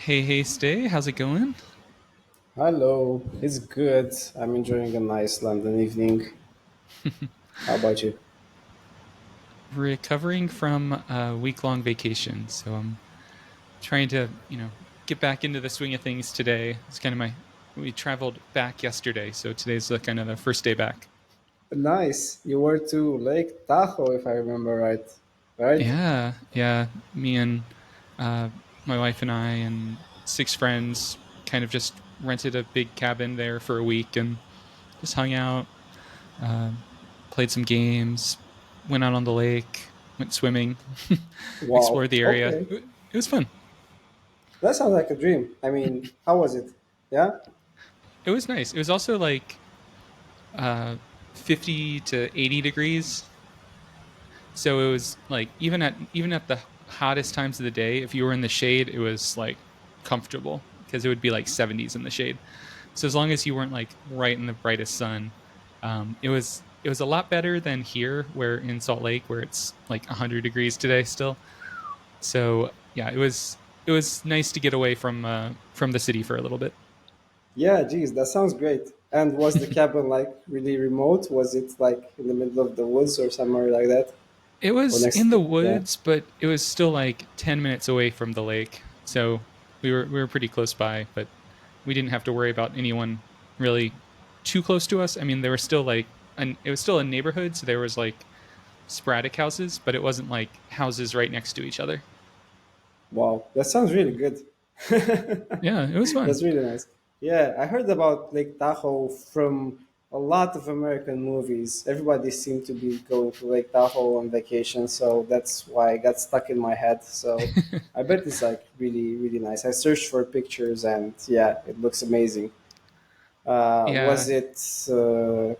Hey, Stay, how's it going? Hello, it's good. I'm enjoying a nice London evening. How about you? Recovering from a week-long vacation, so I'm trying to, get back into the swing of things today. It's kind of we traveled back yesterday, so today's the kind of the first day back. Nice. You were to Lake Tahoe, if I remember right. Right? Yeah, me and uh, my wife and I and six friends kind of just rented a big cabin there for a week and just hung out, uh, played some games, went out on the lake, went swimming, Wow. explored the area. Okay. It was fun. That sounds like a dream. I mean, how was it? Yeah? It was nice. It was also like uh, 50 to 80 degrees. So it was like even at the hottest times of the day, if you were in the shade, it was like comfortable because it would be like 70s in the shade. So as long as you weren't like right in the brightest sun, it was a lot better than here, where in Salt Lake, where it's like 100 degrees today still. So yeah, it was nice to get away from the city for a little bit. Yeah, geez, that sounds great. And was the cabin like really remote? Was it like in the middle of the woods or somewhere like that? It Or was next in the to, yeah. woods, but it was still like 10 minutes away from the lake. So we were pretty close by, but we didn't have to worry about anyone really too close to us. I mean, there was still like it was still a neighborhood, so there was like sporadic houses, but it wasn't like houses right next to each other. Wow, that sounds really good. Yeah, it was fun. That's really nice. Yeah, I heard about Lake Tahoe from a lot of American movies. Everybody seemed to be going to Lake Tahoe on vacation, so that's why I got stuck in my head. So I bet it's like really, really nice. I searched for pictures and yeah, it looks amazing. Yeah. Was it,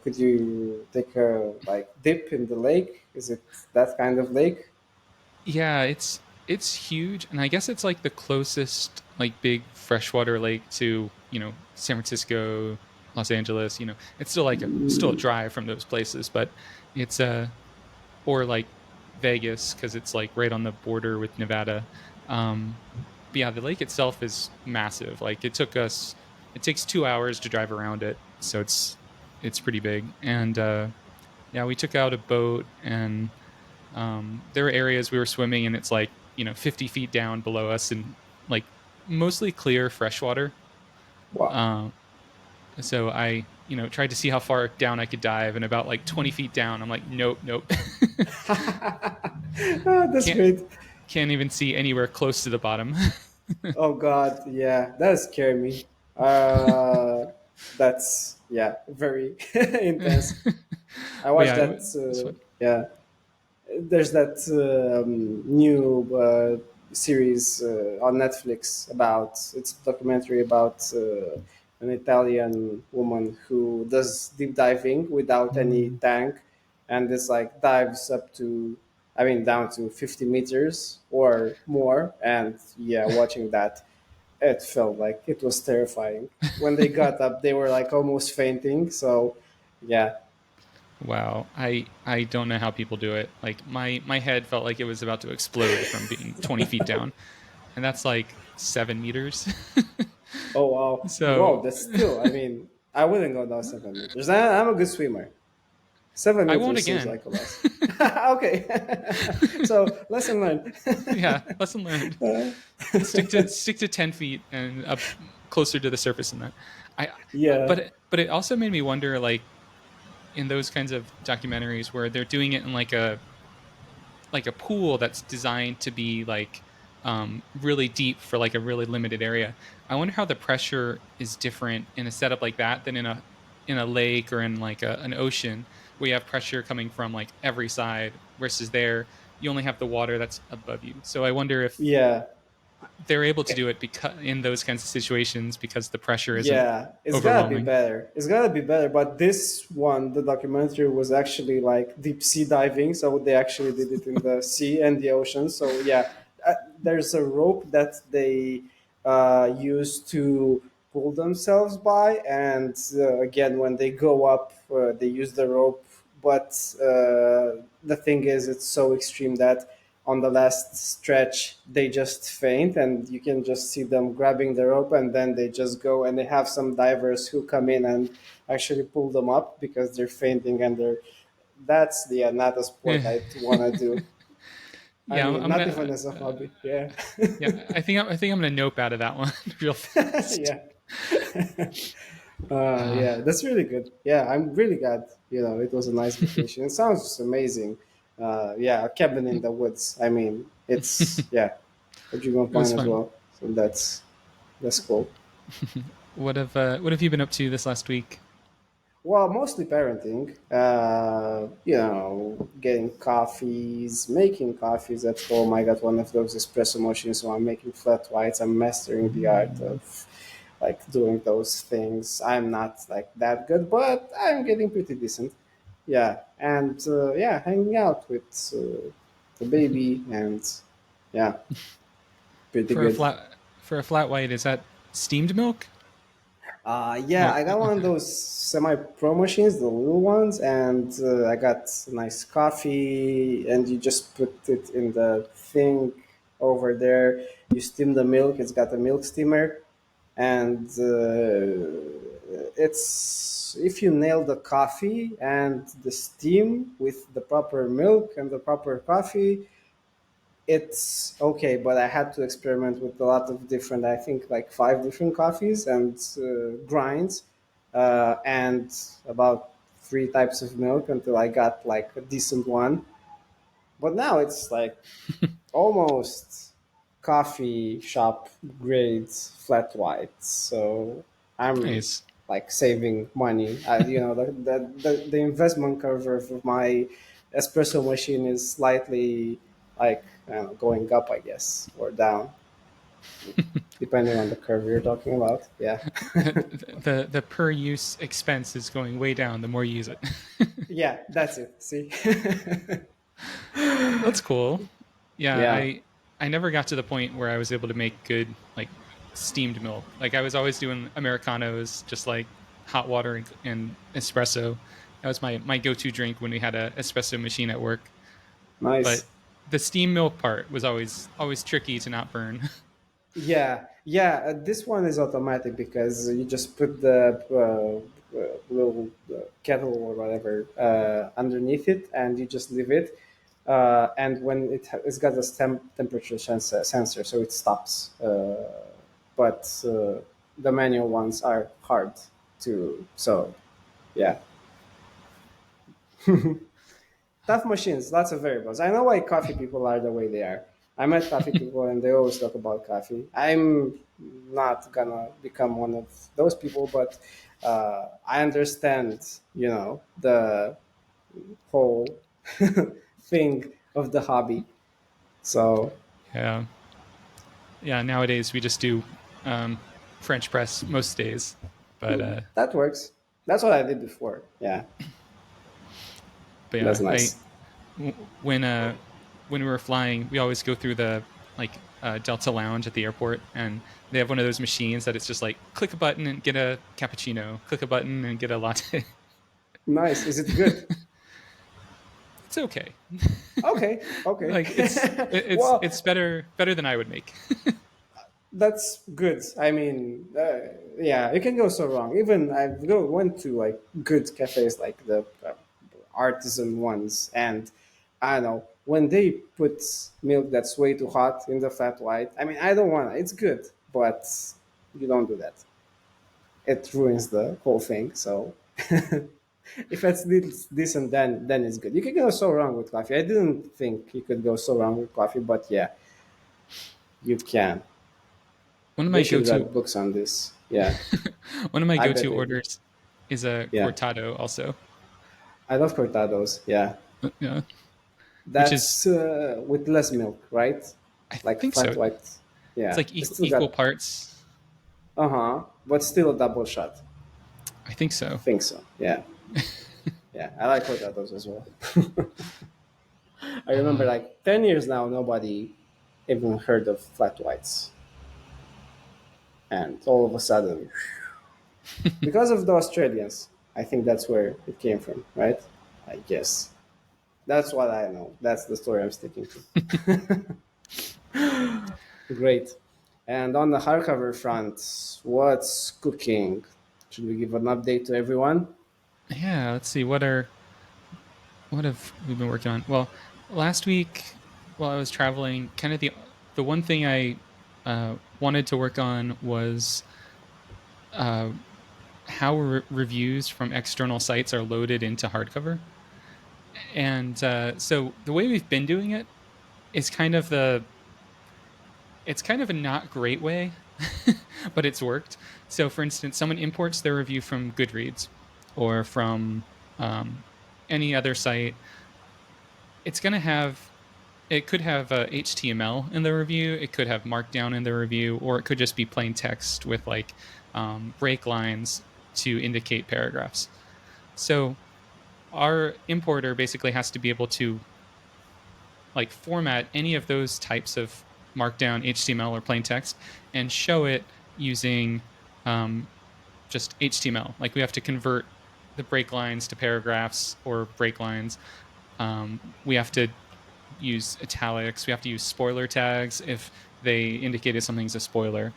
could you take a like dip in the lake? Is it that kind of lake? Yeah, it's huge, and I guess it's like the closest like big freshwater lake to San Francisco, Los Angeles. It's still like a drive from those places, but it's or like Vegas because it's like right on the border with Nevada. Um, but yeah, the lake itself is massive. Like it takes 2 hours to drive around it, so it's pretty big. And yeah, we took out a boat and there were areas we were swimming and it's like 50 feet down below us and like mostly clear freshwater. Wow. Uh, so I tried to see how far down I could dive, and about like 20 feet down, I'm like, nope, nope, Ah, that's can't great. can't even see anywhere close to the bottom. Oh God, yeah, that scared me. Uh, that's yeah, very intense. I But watched yeah, that. it's fun. Yeah, there's that new series on Netflix about it's a documentary about an Italian woman who does deep diving without any Mm. tank, and this like dives up to, I mean, down to 50 meters or more, and yeah, watching that, it felt like it was terrifying. When they got up, they were like almost fainting. So, yeah, Wow, I don't know how people do it. Like my head felt like it was about to explode from being 20 feet down, and that's like 7 meters. oh wow, So wow, that's still. I mean, I wouldn't go down 7 meters. I'm a good swimmer. Seven I won't meters seems again. like a lot. Okay, so lesson learned. Yeah, lesson learned. Stick to 10 feet and up closer to the surface than that. I Yeah, but it also made me wonder, like in those kinds of documentaries where they're doing it in like a pool that's designed to be like really deep for like a really limited area. I wonder how the pressure is different in a setup like that than in a lake or in like an ocean where you have pressure coming from like every side versus there you only have the water that's above you. So I wonder if yeah. they're able to do it because in those kinds of situations because the pressure isn't Yeah, it's gotta be overwhelming. better. It's gotta be better. But this one, the documentary was actually like deep sea diving. So they actually did it in the sea and the ocean. So yeah, there's a rope that they use to pull themselves by. And again, when they go up, they use the rope. But the thing is, it's so extreme that on the last stretch they just faint, and you can just see them grabbing the rope, and then they just go, and they have some divers who come in and actually pull them up because they're fainting, and they're that's the not a sport I want to do. I Yeah, mean, I'm not gonna. even as a hobby. Yeah. Yeah, I think I'm gonna nope out of that one real fast. Yeah. Uh, Yeah, that's really good. Yeah, I'm really glad. It was a nice vacation. It sounds amazing. Yeah, a cabin in the woods. I mean, it's yeah, a dream of it was mine as fun. well. So that's cool. What have you been up to this last week? Well, mostly parenting. Getting coffees, making coffees at home. I got one of those espresso machines, so I'm making flat whites. I'm mastering the art of like doing those things. I'm not like that good, but I'm getting pretty decent. Yeah, and yeah, hanging out with the baby, and yeah, pretty For a good. flat white, is that steamed milk? Yeah, Oh, I got one of okay. those semi-pro machines, the little ones, and I got nice coffee, and you just put it in the thing over there. You steam the milk. It's got a milk steamer, and it's if you nail the coffee and the steam with the proper milk and the proper coffee, it's okay, but I had to experiment with a lot of different, I think like five different coffees and grinds, and about three types of milk until I got like a decent one. But now it's like almost coffee shop grades flat white. So I'm Nice. like saving money. The investment curve of my espresso machine is slightly like I don't know, going up, I guess, or down, depending on the curve you're talking about. Yeah. The per use expense is going way down the more you use it. Yeah, that's it. See? That's cool. Yeah, Yeah. I never got to the point where I was able to make good like steamed milk. Like I was always doing americanos, just like hot water and espresso. That was my go-to drink when we had a espresso machine at work. Nice. But the steam milk part was always tricky to not burn. Yeah, yeah. This one is automatic because you just put the little kettle or whatever underneath it, and you just leave it. And when it's got a temperature sensor, so it stops. But the manual ones are hard to. So yeah, tough machines, lots of variables. I know why coffee people are the way they are. I met coffee people and they always talk about coffee. I'm not gonna become one of those people, but I understand, the whole thing of the hobby. So Yeah, yeah. Nowadays we just do um, French press most days, but that works. That's what I did before. Yeah, but that's yeah, I nice. when when we were flying, we always go through the like Delta Lounge at the airport, and they have one of those machines that it's just like click a button and get a cappuccino, click a button and get a latte. Nice. Is it good? It's okay. Okay, okay. Like it's Well, it's better than I would make. that's good. I mean, yeah, it can go so wrong. Even went to like good cafes, like the artisan ones, and I don't know when they put milk that's way too hot in the flat white. I mean, I don't want it. It's good, but you don't do that. It ruins the whole thing. So if it's decent, then it's good. You can go so wrong with coffee. I didn't think you could go so wrong with coffee, but yeah, you can. one of They my should go-to write books on this. Yeah, one of my I bet go-to they do. orders is a Yeah, cortado also. I love cortados. Yeah, Yeah, which is that's with less milk, right? I Like think so. flat white. It's Yeah, like it's still equal got parts. but still a double shot. I think I so. think so. Yeah, yeah. I like cortados as well. I remember Uh, like 10 years now, nobody even heard of flat whites, and all of a sudden, because of the Australians, I think that's where it came from, right? I guess. That's what I know. That's the story I'm sticking to. Great. And on the hardcover front, what's cooking? Should we give an update to everyone? Yeah, let's see. What have we been working on? Well, last week while I was traveling, kind of the one thing I wanted to work on was uh, how reviews from external sites are loaded into hardcover. And so the way we've been doing it is it's kind of a not great way, but it's worked. So, for instance, someone imports their review from Goodreads or from um, any other site. It's going to have it could have HTML in the review, it could have Markdown in the review, or it could just be plain text with like break lines to indicate paragraphs. So our importer basically has to be able to like format any of those types of Markdown, HTML, or plain text and show it using um, just HTML. Like we have to convert the break lines to paragraphs or break lines. We have to use italics. We have to use spoiler tags if they indicated something's a spoiler.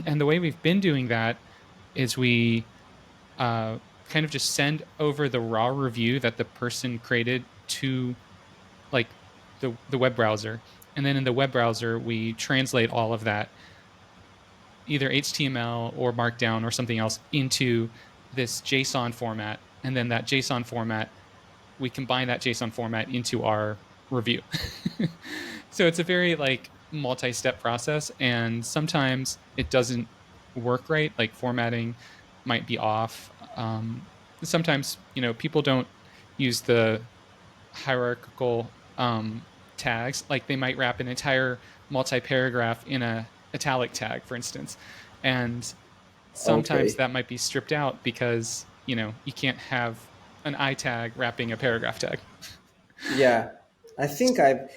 And the way we've been doing that is we kind of just send over the raw review that the person created to like the web browser. And then in the web browser, we translate all of that, either HTML or Markdown or something else, into this JSON format. And then that JSON format, we combine that JSON format into our review. So it's a very like multi-step process, and sometimes it doesn't work right. Like formatting might be off. Sometimes people don't use the hierarchical tags. Like they might wrap an entire multi-paragraph in a italic tag, for instance, and sometimes Okay. that might be stripped out because you can't have an I tag wrapping a paragraph tag. Yeah. I think I've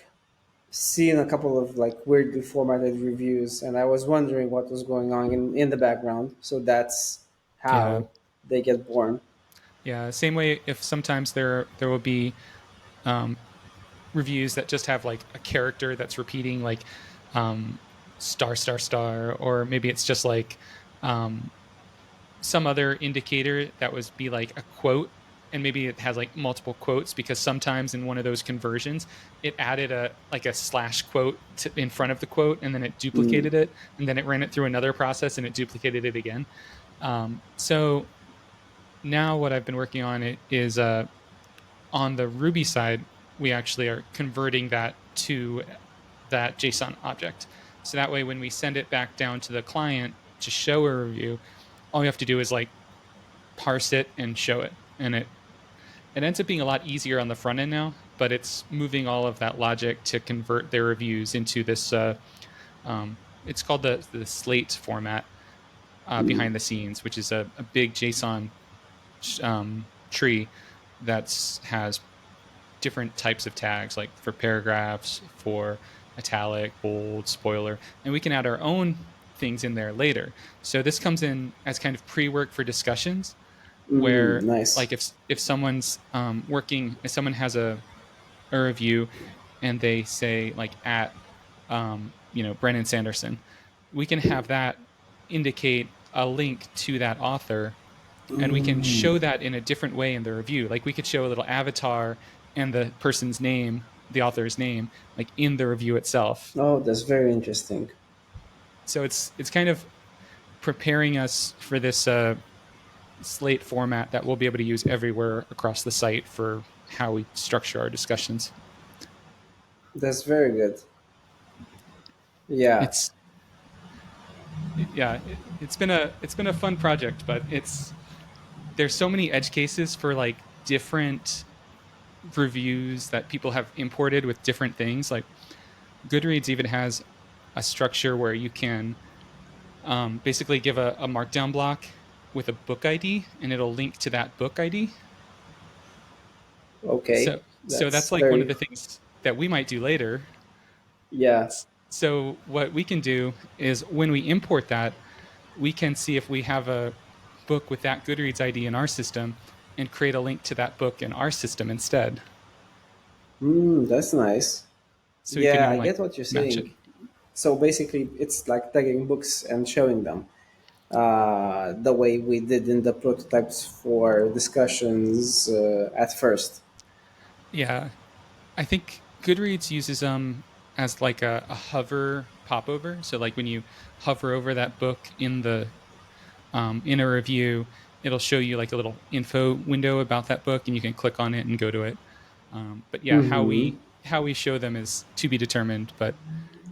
seen a couple of like weirdly formatted reviews, and I was wondering what was going on in the background. So that's Yeah, how they get born. yeah. Same way, if sometimes there will be um, reviews that just have like a character that's repeating like um, star star star, or maybe it's just like um, some other indicator that was be like a quote, and maybe it has like multiple quotes because sometimes in one of those conversions it added a like a slash quote in front of the quote, and then it Mm, duplicated it, and then it ran it through another process and it duplicated it again. So now what I've been working on it is on the Ruby side, we actually are converting that to that JSON object. So that way, when we send it back down to the client to show a review, all we have to do is like parse it and show it. And it ends up being a lot easier on the front end now, but it's moving all of that logic to convert their reviews into this. It's called the Slate format behind the scenes, which is a big JSON tree that has different types of tags, like for paragraphs, for italic, bold, spoiler, and we can add our own things in there later. So this comes in as kind of pre-work for discussions, where nice. like if someone's working, if someone has a review and they say like at Brennan Sanderson, we can have that indicate a link to that author, and we can show that in a different way in the review. Like we could show a little avatar and the person's name, the author's name, like in the review itself. Oh, that's very interesting. So it's kind of preparing us for this Slate format that we'll be able to use everywhere across the site for how we structure our discussions. That's very good. Yeah. It's yeah, it's been a fun project, but there's so many edge cases for like different reviews that people have imported with different things. Like Goodreads even has a structure where you can basically give a markdown block with a book ID, and it'll link to that book ID. Okay. So That's that's like one of very. the things that we might do later. Yeah. So what we can do is when we import that, we can see if we have a book with that Goodreads ID in our system and create a link to that book in our system instead. That's nice. so you can Yeah, now I like get what you're match it. saying. So basically, it's like tagging books and showing them the way we did in the prototypes for discussions at first. Yeah, I think Goodreads uses as like a hover popover. So like when you hover over that book in a review, it'll show you like a little info window about that book, and you can click on it and go to it. But yeah, Mm-hmm. how we show them is to be determined. But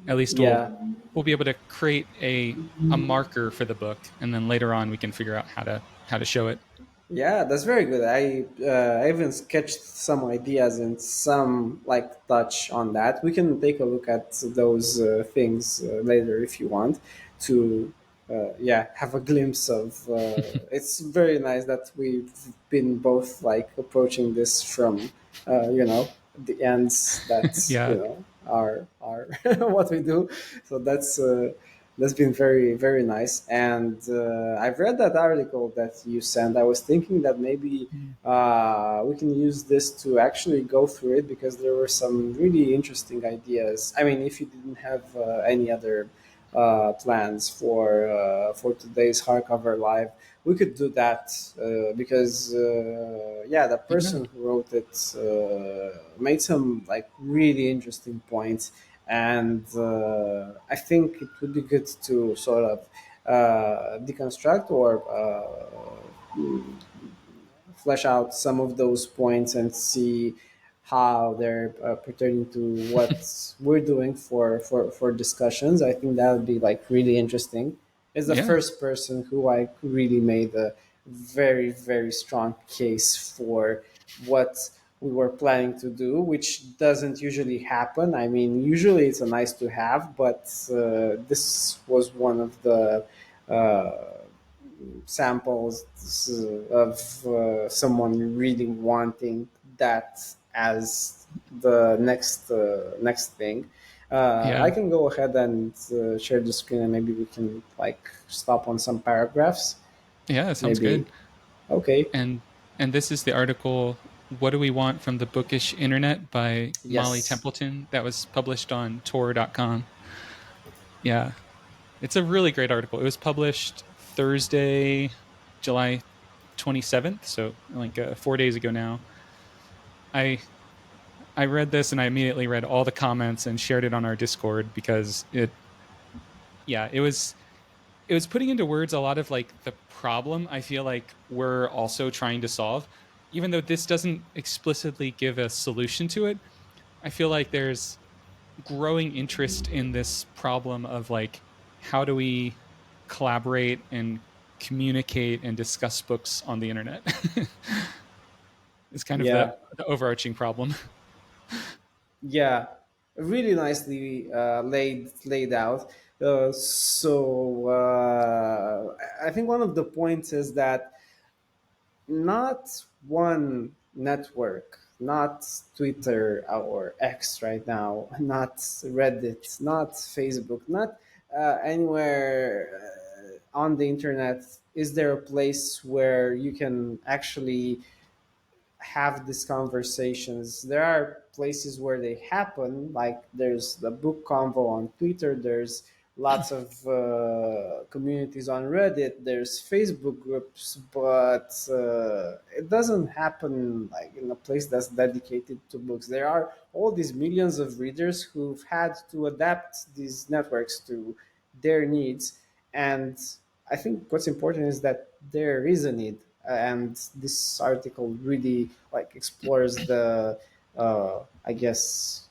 at least Yeah, we'll be able to create a marker for the book, and then later on we can figure out how to show it. yeah, that's very good. I even sketched some ideas and some like touch on that. We can take a look at those things later if you want to, yeah, have a glimpse of. It's very nice that we've been both like approaching this from, the ends that Yeah, are what we do. So that's been very very nice. And I've read that article that you sent. I was thinking that maybe we can use this to actually go through it because there were some really interesting ideas. I mean, if you didn't have any other plans for today's hardcover live, we could do that because yeah, the yeah, person who wrote it made some like really interesting points, and I think it would be good to sort of deconstruct or flesh out some of those points and see how they're pertaining to what we're doing for discussions. I think that would be like really interesting. It's the yeah, first person who I really made a very very strong case for what we were planning to do, which doesn't usually happen. I mean, usually it's a nice to have, but this was one of the samples of someone really wanting that as the next thing. I yeah, can go ahead and share the screen, and maybe we can like stop on some paragraphs. yeah. That sounds Maybe good. okay. And this is the article "What Do We Want from the Bookish Internet" by Molly Yes. Templeton that was published on Tor.com. Yeah, it's a really great article. It was published Thursday, July 27th, so like 4 days ago now. I I read this and I immediately read all the comments and shared it on our Discord because yeah, it was putting into words a lot of like the problem I feel like we're also trying to solve. Even though this doesn't explicitly give a solution to it, I feel like there's growing interest in this problem of like how do we collaborate and communicate and discuss books on the internet. It's kind of Yeah. the overarching problem. Yeah, really nicely laid out. I think one of the points is that not one network, not Twitter or X right now, not Reddit, not Facebook, not anywhere on the internet is there a place where you can actually have these conversations. There are places where they happen, like there's the book convo on Twitter, there's lots of communities on Reddit, there's Facebook groups, but it doesn't happen like in a place that's dedicated to books. There are all these millions of readers who've had to adapt these networks to their needs, and I think what's important is that there is a need, and this article really like explores the, I guess,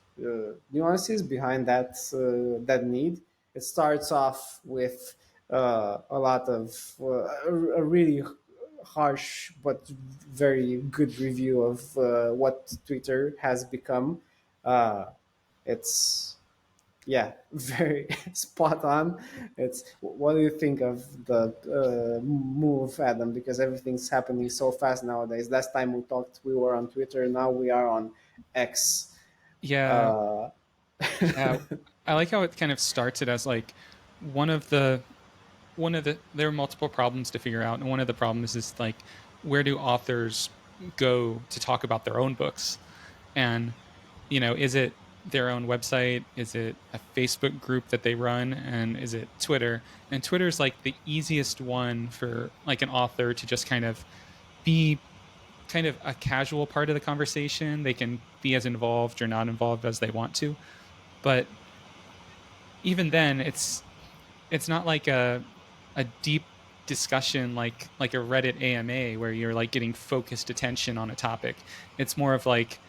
nuances behind that need. It starts off with a lot of a really harsh but very good review of what Twitter has become. Uh, it's yeah, very spot on. It's what do you think of the move, Adam? Because everything's happening so fast nowadays. Last time we talked, we were on Twitter. Now we are on X. Yeah, Uh, yeah. I like how it kind of starts it as like one of the there are multiple problems to figure out, and one of the problems is like where do authors go to talk about their own books? And is it their own website? Is it a Facebook group that they run? And is it Twitter? And Twitter's like the easiest one for like an author to just kind of be kind of a casual part of the conversation. They can be as involved or not involved as they want to. But even then, it's not like a deep discussion like a Reddit AMA where you're like getting focused attention on a topic. It's more of like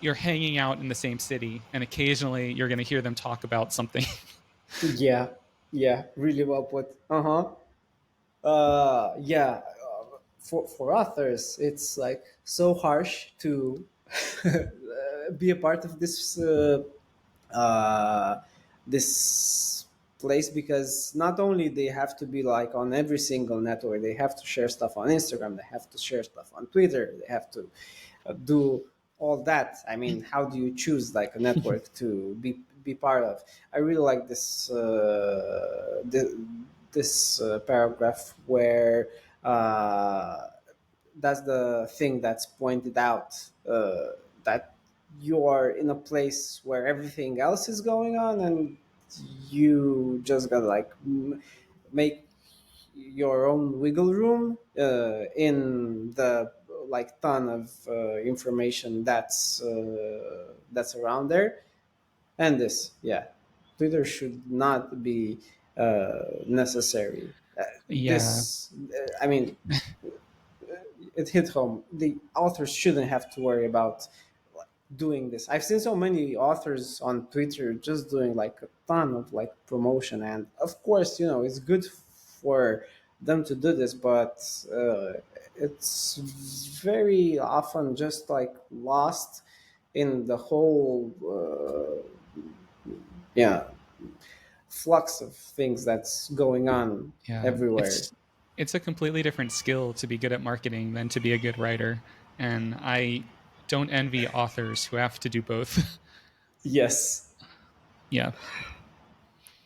you're hanging out in the same city and occasionally you're going to hear them talk about something. Yeah, yeah, really well put. Yeah, for authors, it's like so harsh to be a part of uh, this place, because not only they have to be like on every single network, they have to share stuff on Instagram, they have to share stuff on Twitter, they have to do all that. I mean, how do you choose like a network to be part of? I really like this paragraph where that's the thing that's pointed out, that you are in a place where everything else is going on, and you just gotta like make your own wiggle room in the like ton of information that's around there. And this, yeah, Twitter should not be necessary. Yeah. I mean, it hit home. The authors shouldn't have to worry about doing this. I've seen so many authors on Twitter just doing like a ton of like promotion, and of course, it's good for them to do this, but it's very often just like lost in the whole yeah flux of things that's going on Yeah. everywhere. It's a completely different skill to be good at marketing than to be a good writer. And I don't envy authors who have to do both. Yes, Yeah.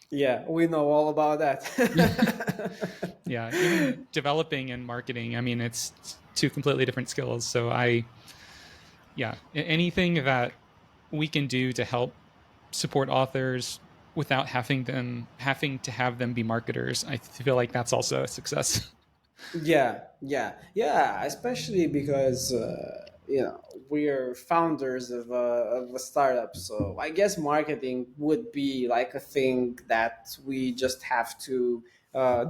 yeah, we know all about that. Yeah. Even developing and marketing, I mean, it's two completely different skills. So yeah, anything that we can do to help support authors without having to have them be marketers, I feel like that's also a success. Yeah, especially because we're founders of a startup, so I guess marketing would be like a thing that we just have to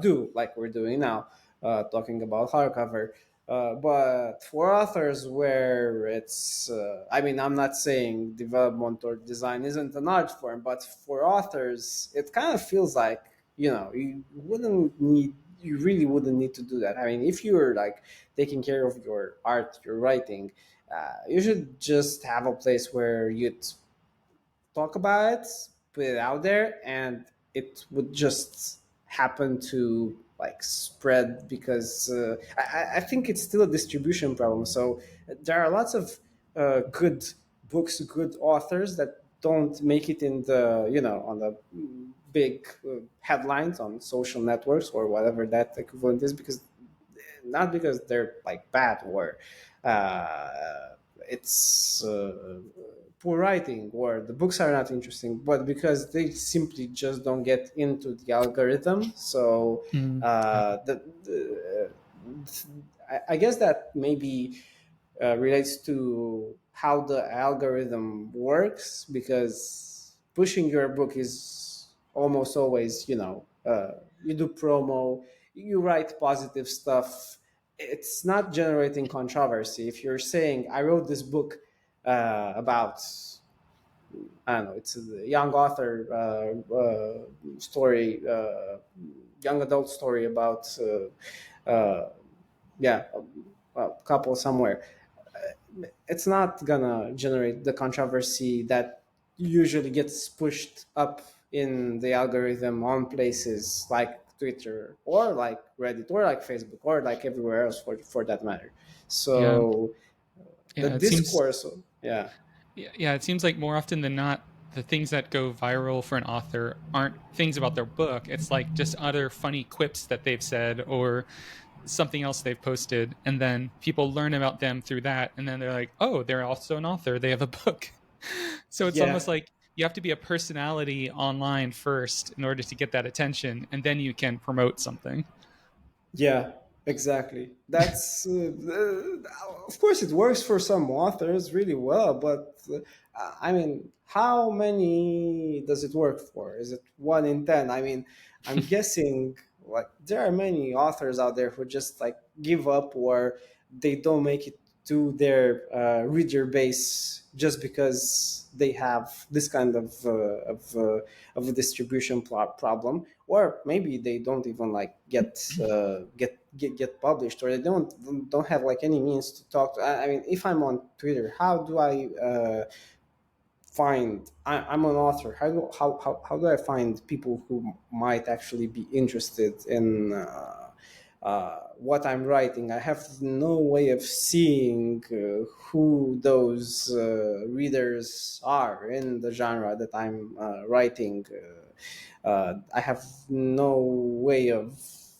do, like we're doing now, talking about hardcover. But for authors, where I mean, I'm not saying development or design isn't an art form, but for authors, it kind of feels like you really wouldn't need to do that. I mean, if you're like taking care of your art, your writing, you should just have a place where you'd talk about it, put it out there, and it would just happen to like spread, because I think it's still a distribution problem. So there are lots of good books, good authors that don't make it in the on the big headlines on social networks or whatever that equivalent is, because not because they're like bad, or it's poor writing, or the books are not interesting, but because they simply just don't get into the algorithm. So Yeah. I guess that maybe relates to how the algorithm works, because pushing your book is almost always, you do promo, you write positive stuff. It's not generating controversy. If you're saying, I wrote this book about, I don't know, it's a young author story, young adult story about, yeah, a couple somewhere, it's not gonna generate the controversy that usually gets pushed up in the algorithm on places like Twitter or like Reddit or like Facebook or like everywhere else for that matter. Yeah. So the Yeah. It seems discourse, yeah, yeah, it seems like more often than not, the things that go viral for an author aren't things about their book. It's like just other funny quips that they've said or something else they've posted. And then people learn about them through that. And then they're like, oh, they're also an author. They have a book. So it's almost Yeah, like you have to be a personality online first in order to get that attention, and then you can promote something. yeah, exactly. That's of course it works for some authors really well, but I mean, how many does it work for? Is it 1 in 10? I mean, I'm guessing like there are many authors out there who just like give up or they don't make it to their reader base just because they have this kind of a distribution problem, or maybe they don't even like get published, or they don't have like any means to talk to. I mean, if I'm on Twitter, how do I I'm an author. How do I find people who might actually be interested in what I'm writing? I have no way of seeing who those readers are in the genre that I'm writing. I have no way of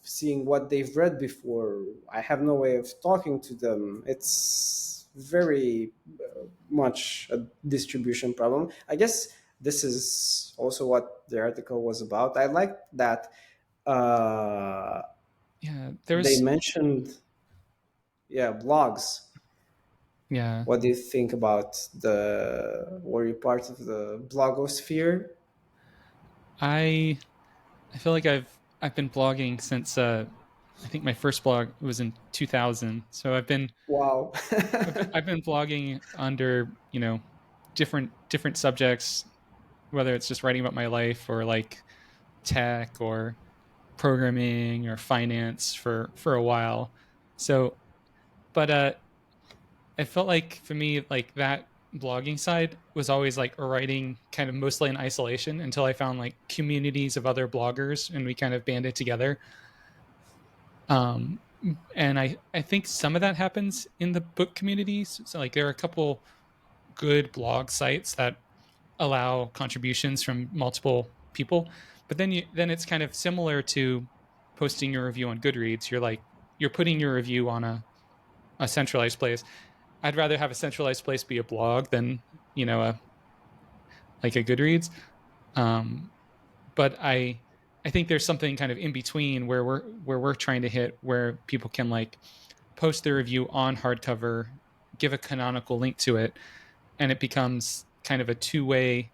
seeing what they've read before. I have no way of talking to them. It's very much a distribution problem. I guess this is also what the article was about. I like that uh, Yeah, they there's mentioned, yeah, blogs. yeah. What do you think about the? Were you part of the blogosphere? I I feel like I've been blogging since I think my first blog was in 2000. So Wow. I've been blogging under, different subjects, whether it's just writing about my life or like tech or programming or finance for a while. So, but I felt like for me like that blogging side was always like writing kind of mostly in isolation until I found like communities of other bloggers and we kind of banded together. Um, and I think some of that happens in the book communities. So like there are a couple good blog sites that allow contributions from multiple people. But then it's kind of similar to posting your review on Goodreads. You're putting your review on a centralized place. I'd rather have a centralized place be a blog than a like a Goodreads. Um, but I think there's something kind of in between where we're trying to hit where people can like post their review on hardcover, give a canonical link to it, and it becomes kind of a two-way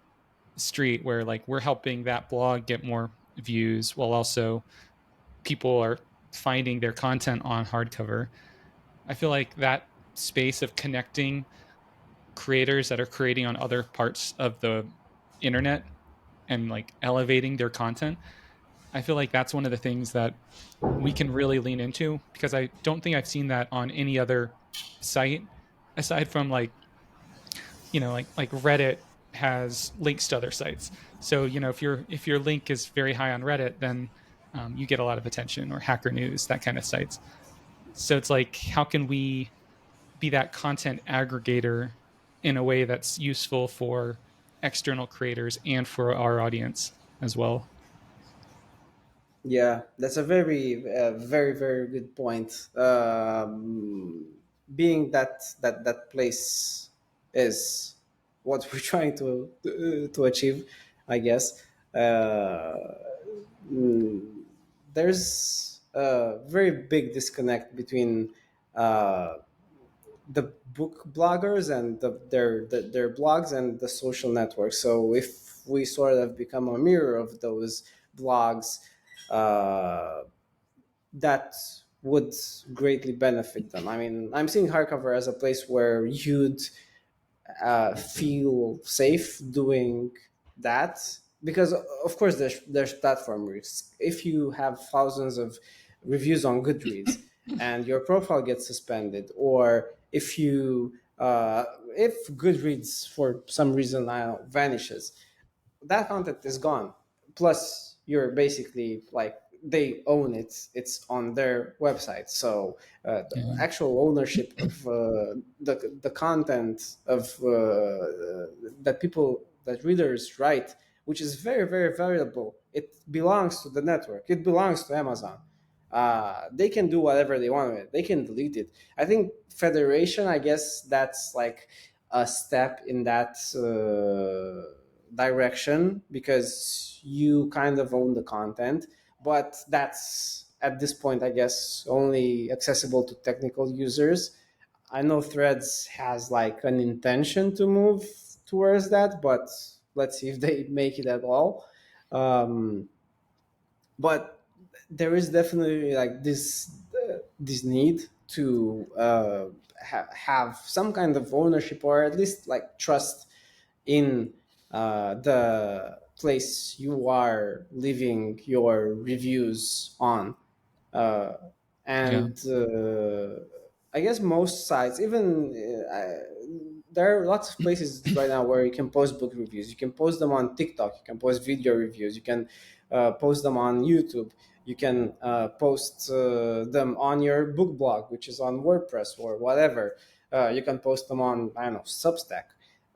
street where like we're helping that blog get more views while also people are finding their content on hardcover. I feel like that space of connecting creators that are creating on other parts of the internet and like elevating their content, I feel like that's one of the things that we can really lean into because I don't think I've seen that on any other site aside from like like Reddit has links to other sites. So if your link is very high on Reddit, then you get a lot of attention, or Hacker News, that kind of sites. So it's like, how can we be that content aggregator in a way that's useful for external creators and for our audience as well? Yeah, that's a very good point. Being that place is what we're trying to achieve, I guess. Mm, there's a very big disconnect between uh, the book bloggers and their blogs and the social networks. So if we sort of become a mirror of those blogs, uh, that would greatly benefit them. I mean, I'm seeing hardcover as a place where you'd feel safe doing that, because of course there's platform risks. If you have thousands of reviews on Goodreads and your profile gets suspended, or if Goodreads for some reason vanishes, that content is gone. Plus, you're basically like they own it. It's on their website. So the Yeah. actual ownership of the content of that readers write, which is very valuable, it belongs to the network. It belongs to Amazon. They can do whatever they want with it. They can delete it. I think Federation, I guess that's like a step in that direction because you kind of own the content, but that's at this point, I guess, only accessible to technical users. I know Threads has like an intention to move towards that, but let's see if they make it at all. Um, but there is definitely like this need to have some kind of ownership or at least like trust in the place you are leaving your reviews on. uh, Yeah. and I guess most sites, even there are lots of places right now where you can post book reviews. You can post them on TikTok. You can post video reviews. You can post them on YouTube. You can post them on your book blog, which is on WordPress or whatever. You can post them on, I don't know, Substack.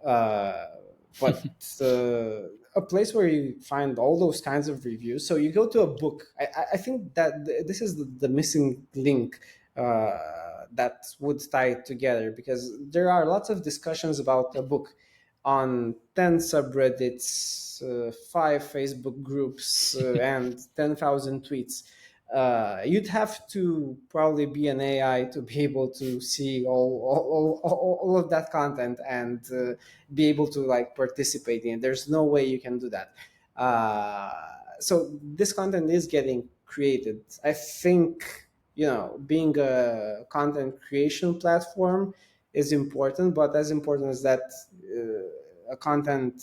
Uh, but a place where you find all those kinds of reviews. So you go to a book. I think that this is the missing link that would tie it together, because there are lots of discussions about a book on 10 subreddits, 5 Facebook groups, and 10,000 tweets. You'd have to probably be an AI to be able to see all of that content and be able to like participate in it. There's no way you can do that. So this content is getting created. I think, being a content creation platform is important, but as important as that, a content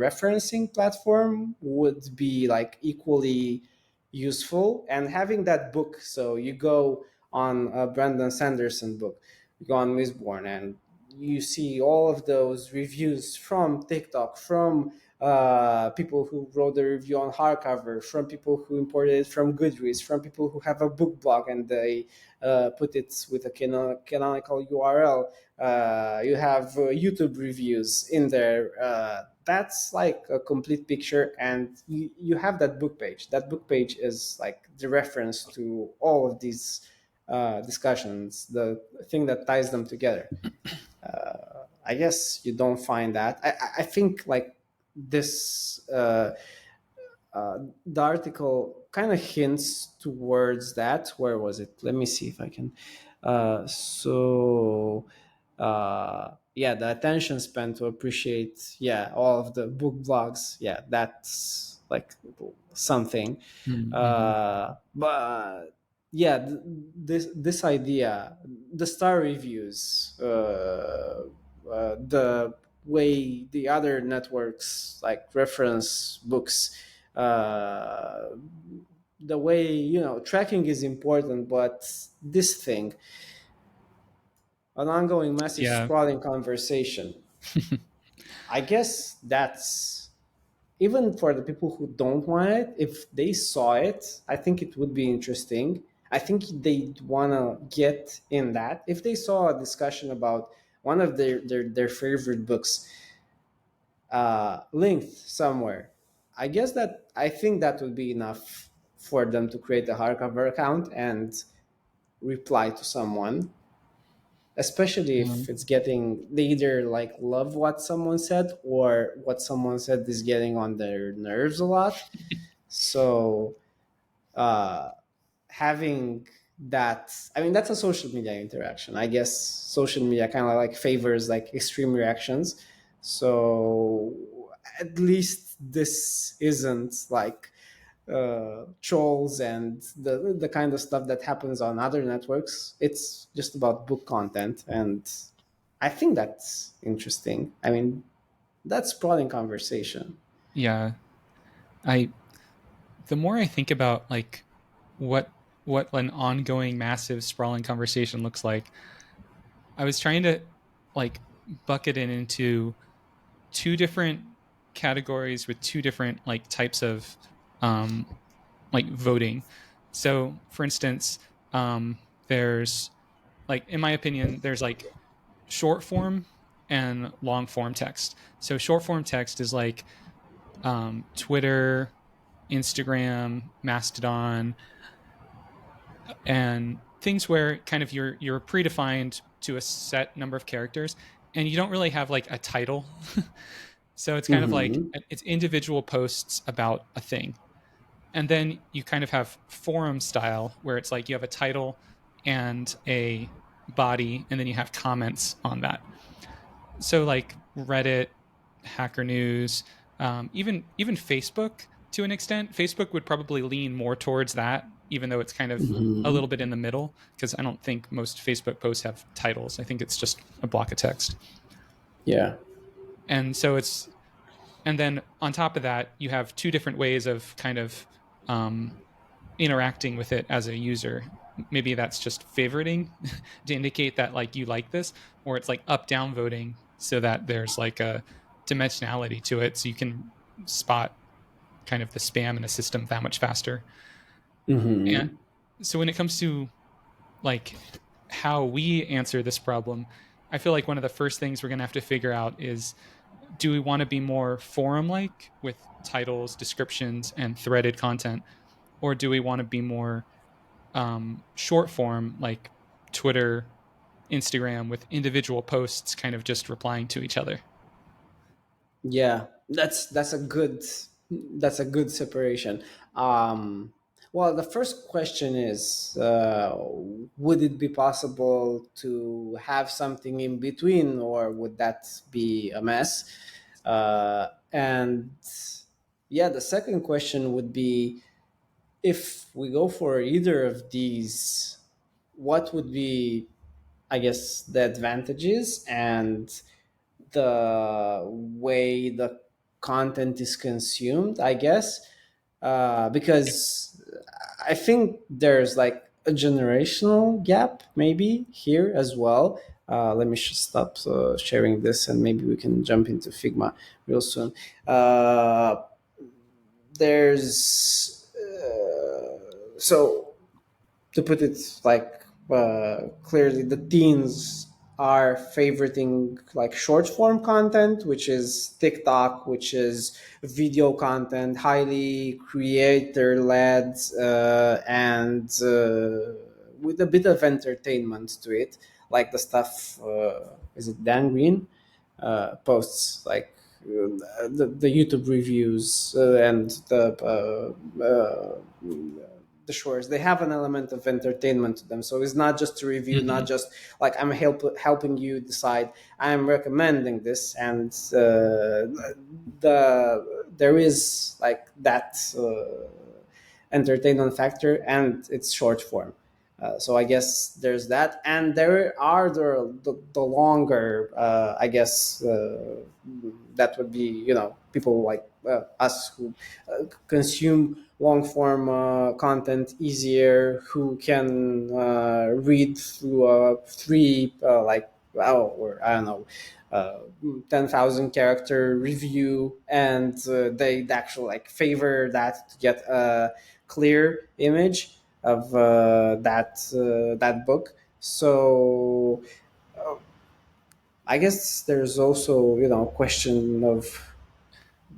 referencing platform would be like equally useful. And having that book, so you go on a Brandon Sanderson book, you go on Mistborn, and you see all of those reviews from TikTok, from people who wrote the review on Hardcover, from people who imported it from Goodreads, from people who have a book blog and they put it with a canonical URL. You have YouTube reviews in there. That's like a complete picture, and you have that book page. That book page is like the reference to all of these discussions, the thing that ties them together. I guess you don't find that. I think like this the article kind of hints towards that. Where was it? Let me see if I can. Yeah, the attention span to appreciate, yeah, all of the book blogs. Yeah, that's like something. Mm-hmm. But yeah, this idea, the star reviews, the way the other networks like reference books, uh, the way, tracking is important, but this thing, an ongoing massive Yeah. sprawling conversation, I guess that's, even for the people who don't want it, if they saw it, I think it would be interesting. I think they'd want to get in that. If they saw a discussion about one of their favorite books linked somewhere, I think that would be enough for them to create a hardcover account and reply to someone, especially if Um, it's getting, they either like love what someone said or what someone said is getting on their nerves a lot. So uh, having that, I mean, that's a social media interaction. I guess social media kind of like favors like extreme reactions. So at least this isn't like trolls and the kind of stuff that happens on other networks. It's just about book content, and I think that's interesting. I mean, that's sprawling conversation. yeah. I The more I think about like what what an ongoing massive sprawling conversation looks like, I was trying to like bucket it into two different categories with two different like types of um like voting. So for instance, there's like in my opinion there's like short form and long form text. So short form text is like Twitter, Instagram, Mastodon, and things where kind of you're predefined to a set number of characters, and you don't really have like a title. So it's kind of like Mm-hmm. it's individual posts about a thing. And then you kind of have forum style where it's like you have a title and a body, and then you have comments on that. So like Reddit, Hacker News, even Facebook to an extent. Facebook would probably lean more towards that, even though it's kind of a Mm-hmm. little bit in the middle, because I don't think most Facebook posts have titles. I think it's just a block of text. Yeah. And so it's and then on top of that, you have two different ways of kind of um, interacting with it as a user. Maybe that's just favoriting to indicate that like you like this, or it's like up down voting so that there's like a dimensionality to it, so you can spot kind of the spam in a system that much faster. And Mm-hmm. so when it comes to like how we answer this problem, I feel like one of the first things we're going to have to figure out is, do we want to be more forum like with titles, descriptions, and threaded content? Or do we want to be more short form like Twitter, Instagram with individual posts kind of just replying to each other? Yeah, that's a good separation. Um, well, the first question is, would it be possible to have something in between, or would that be a mess? And yeah, the second question would be, if we go for either of these, what would be, I guess, the advantages and the way the content is consumed, I guess, because I think there's like a generational gap maybe here as well. Let me just stop sharing this, and maybe we can jump into Figma real soon. There's so to put it like clearly, the teens are favoriting like short form content, which is TikTok, which is video content, highly creator led, and with a bit of entertainment to it, like the stuff. Is it Dan Green? Posts like the YouTube reviews and the shores. They have an element of entertainment to them, so it's not just a review, not Mm-hmm. just like I'm helping you decide. I'm recommending this, and there is like that entertainment factor, and it's short form. So I guess there's that, and there are the longer, I guess, that would be, people like us who consume long form content easier, who can read through a three like, well, or I don't know, uh, 10,000 character review, and they actually like favor that to get a clear image of that book. So I guess there's also, a question of,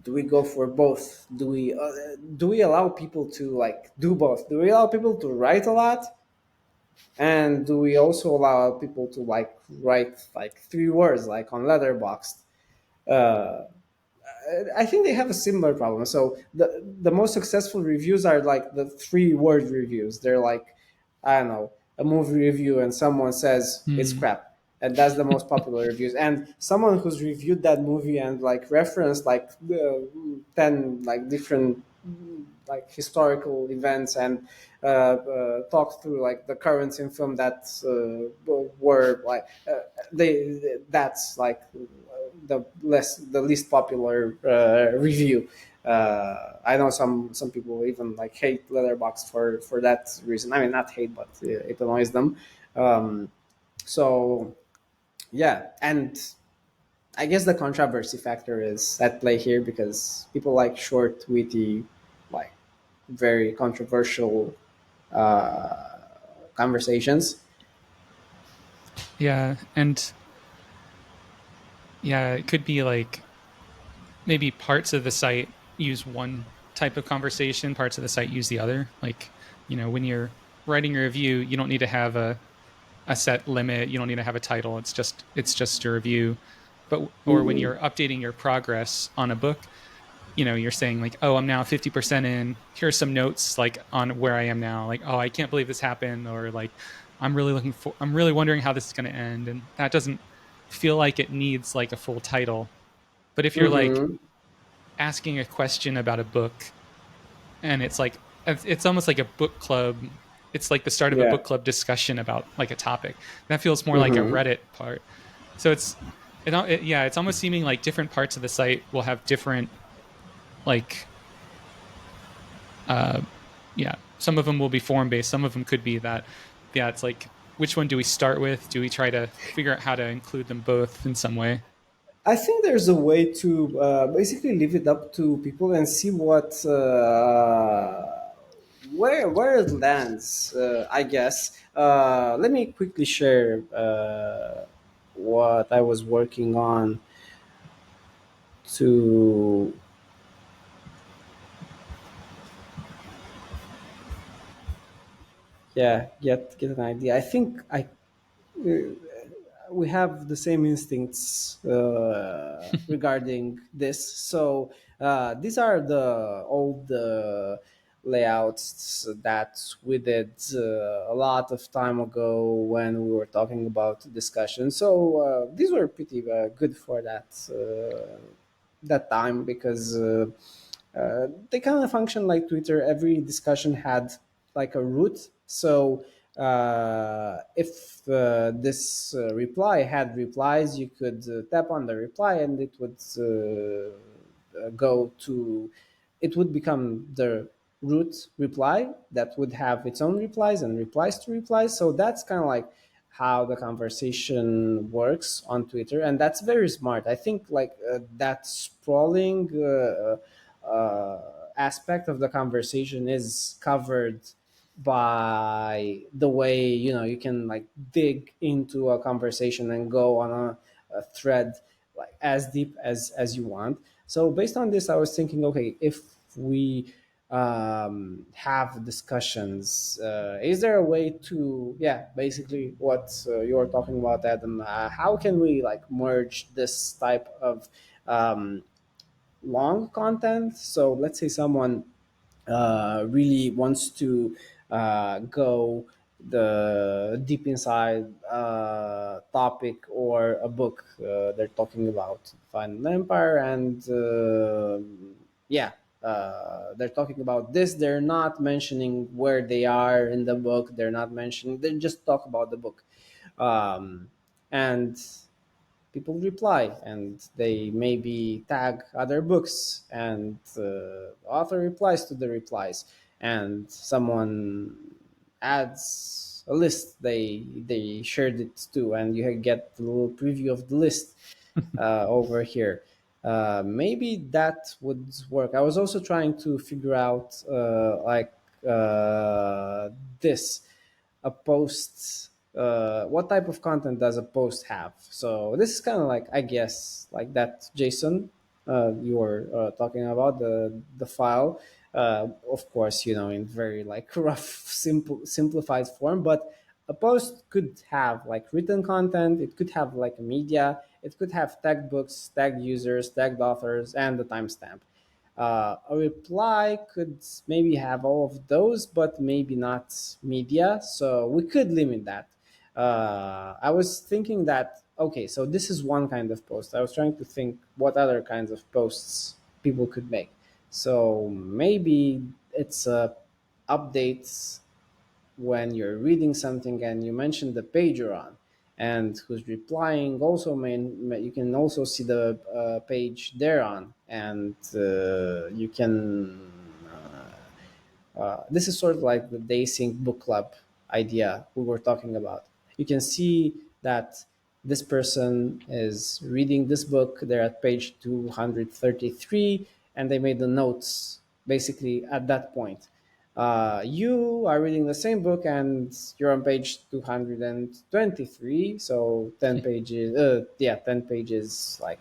do we go for both? Do we allow people to like do both? Do we allow people to write a lot, and do we also allow people to like write like 3 words like on Letterboxd? Uh, I think they have a similar problem. So the most successful reviews are like the 3 word reviews. They're like, I don't know, a movie review, and someone says it's Mm. crap, and that's the most popular reviews. And someone who's reviewed that movie and like referenced like 10 like different like historical events, and talked through like the currents in film that were like that's like the least popular review. I know some people even like hate Letterboxd for that reason. I mean, not hate, but it annoys them. Um, so yeah, and I guess the controversy factor is at play here, because people like short, witty, like very controversial conversations. Yeah, and yeah, it could be like maybe parts of the site use one type of conversation, parts of the site use the other. Like, when you're writing a review, you don't need to have a set limit. You don't need to have a title. It's just a review. But or when Mm, you're updating your progress on a book, you're saying like, oh, I'm now 50% in. Here's some notes like on where I am now. Like, oh, I can't believe this happened, or like, I'm really wondering how this is going to end, and that doesn't feel like it needs like a full title. But if you're like mm-hmm. asking a question about a book, and it's like it's almost like a book club. It's like the start of a Yeah. book club discussion about like a topic. That feels more like a Mm-hmm. Reddit part. So yeah, it's almost seeming like different parts of the site will have different like uh yeah, some of them will be form based, some of them could be that. Yeah, it's like, which one do we start with? Do we try to figure out how to include them both in some way? I think there's a way to basically leave it up to people and see where it lands. I guess. Let me quickly share what I was working on to get an idea. I think I we have the same instincts regarding this. So these are the old layouts that we did a lot of time ago when we were talking about discussion. So these were pretty good for that time because they kind of function like Twitter. Every discussion had like a root. So if this reply had replies, you could tap on the reply and it would go to, it would become the root reply that would have its own replies and replies to replies. So that's kind of like how the conversation works on Twitter, and that's very smart. I think like that sprawling aspect of the conversation is covered by the way you can like dig into a conversation and go on a thread like as deep as you want. So based on this, I was thinking, okay, if we have discussions, is there a way to, yeah, basically what you're talking about, Adam? How can we like merge this type of um, long content? So let's say someone really wants to go the deep inside topic or a book they're talking about final empire, and yeah, they're talking about this, they're not mentioning where they are in the book, they're not mentioning, they just talk about the book. And people reply and they maybe tag other books, and the author replies to the replies, and someone adds a list they shared it to, and you get a little preview of the list over here. Maybe that would work. I was also trying to figure out this a post, what type of content does a post have? So this is kind of like, I guess, like that JSON you were talking about, the file, of course, in very like rough, simplified form. But a post could have like written content, it could have like a media, it could have tagged books, tagged users, tagged authors, and the timestamp. A reply could maybe have all of those, but maybe not media. So we could limit that. I was thinking that, okay, so this is one kind of post. I was trying to think what other kinds of posts people could make. So maybe it's updates when you're reading something and you mention the page you're on, and who's replying also you can also see the page they're on, and you can this is sort of like the Daysync book club idea we were talking about. You can see that this person is reading this book, they're at page 233, and they made the notes basically at that point. You are reading the same book and you're on page 223, so 10 pages, yeah, 10 pages like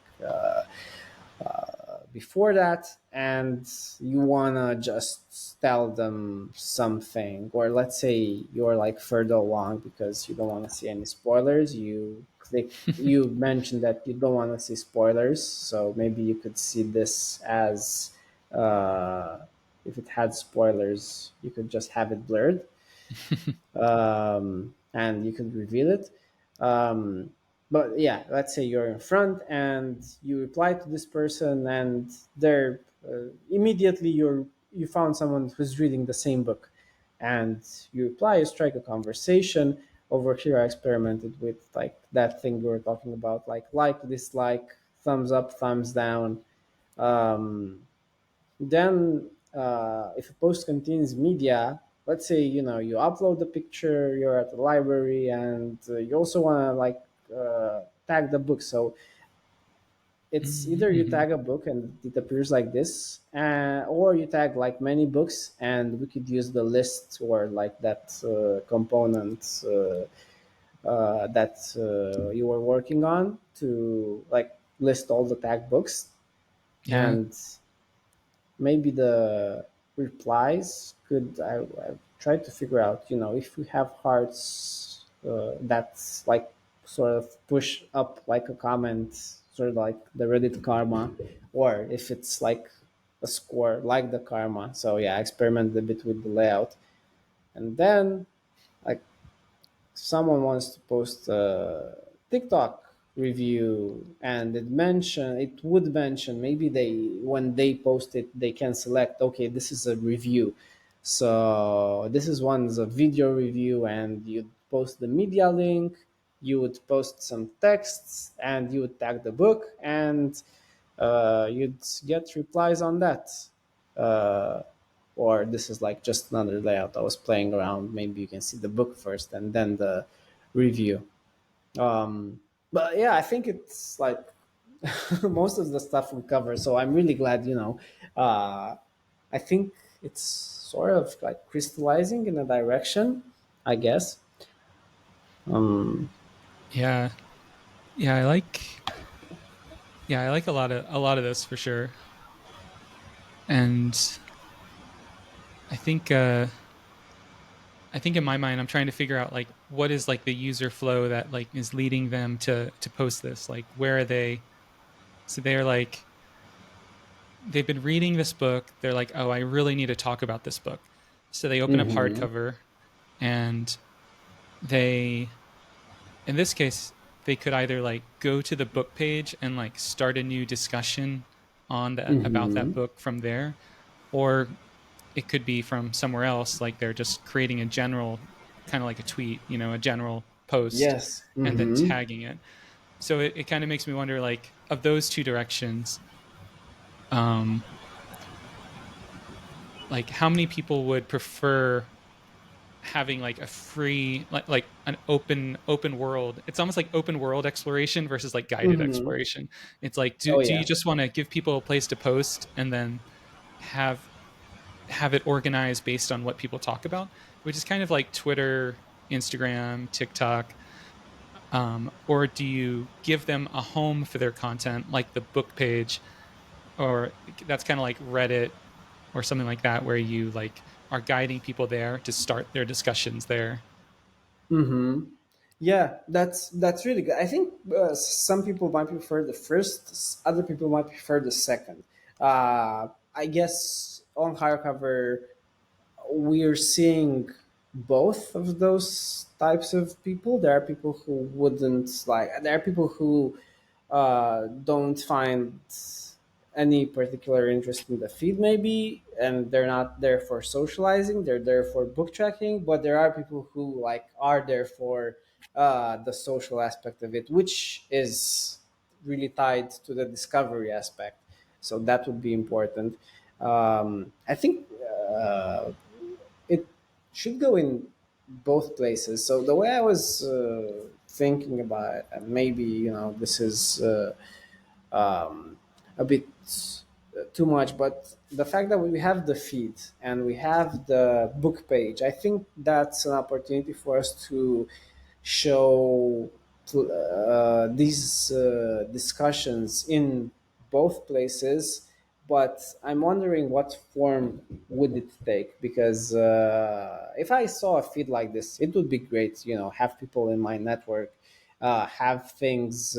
before that, and you wanna just tell them something, or let's say you're like further along because you don't want to see any spoilers. You mentioned that you don't want to see spoilers, so maybe you could see this as, uh, if it had spoilers, you could just have it blurred, and you could reveal it. Um, but yeah, let's say you're in front and you reply to this person, and they're immediately you found someone who's reading the same book, and you reply, you strike a conversation. Over here, I experimented with like that thing we were talking about, like, dislike, thumbs up, thumbs down. Um, then, if a post contains media, let's say you upload the picture, you're at the library, and you also want to tag the book. So it's either you Mhm. tag a book and it appears like this, or you tag like many books, and we could use the list or like that component that you were working on to like list all the tag books. Yeah. And maybe the replies could, I tried to figure out, if we have hearts, that's like sort of push up like a comment, sort of like the Reddit karma, or if it's like a score like the karma. So yeah, I experimented a bit with the layout. And then, like, someone wants to post a TikTok review, and it would mention, maybe they, when they post it, they can select, okay, this is a review. So this is one's a video review, and you'd post the media link, you would post some texts, and you would tag the book, and you'd get replies on that. Uh, or this is like just another layout I was playing around. Maybe you can see the book first and then the review. But yeah, I think it's like most of the stuff we cover. So I'm really glad, uh, I think it's sort of like crystallizing in a direction, I guess. Um, Yeah. Yeah, I like a lot of this for sure. And I think I think in my mind I'm trying to figure out like what is like the user flow that like is leading them to post this. Like where are they? So they're like they've been reading this book. They're like, "Oh, I really need to talk about this book." So they open up mhm. hardcover and they in this case they could either like go to the book page and like start a new discussion on that about that Mhm. book from there, or it could be from somewhere else, like they're just creating a general kind of like a tweet, a general post Yes. and then Mhm. tagging it. So it kind of makes me wonder, like, of those two directions, um like how many people would prefer having like a free, like an open world. It's almost like open world exploration versus like guided Mhm. exploration. It's like, do, Oh do you yeah. just want to give people a place to post and then have have it organized based on what people talk about, which is kind of like Twitter, Instagram, TikTok? Or do you give them a home for their content, like the book page, or that's kind of like Reddit or something like that, where you like are guiding people there to start their discussions there? Mm-hmm. Yeah, that's really good. I think some people might prefer the first, other people might prefer the second. I guess on hardcover, we're seeing both of those types of people. There are people who wouldn't like. There are people who don't find any particular interest in the feed, maybe, and they're not there for socializing. They're there for book tracking. But there are people who like are there for the social aspect of it, which is really tied to the discovery aspect. So that would be important. I think it should go in both places. So the way I was thinking about it, and maybe this is a bit too much, but the fact that we have the feed and we have the book page, I think that's an opportunity for us to show these discussions in both places, but I'm wondering what form would it take, because if I saw a feed like this, it would be great. Have people in my network, have things,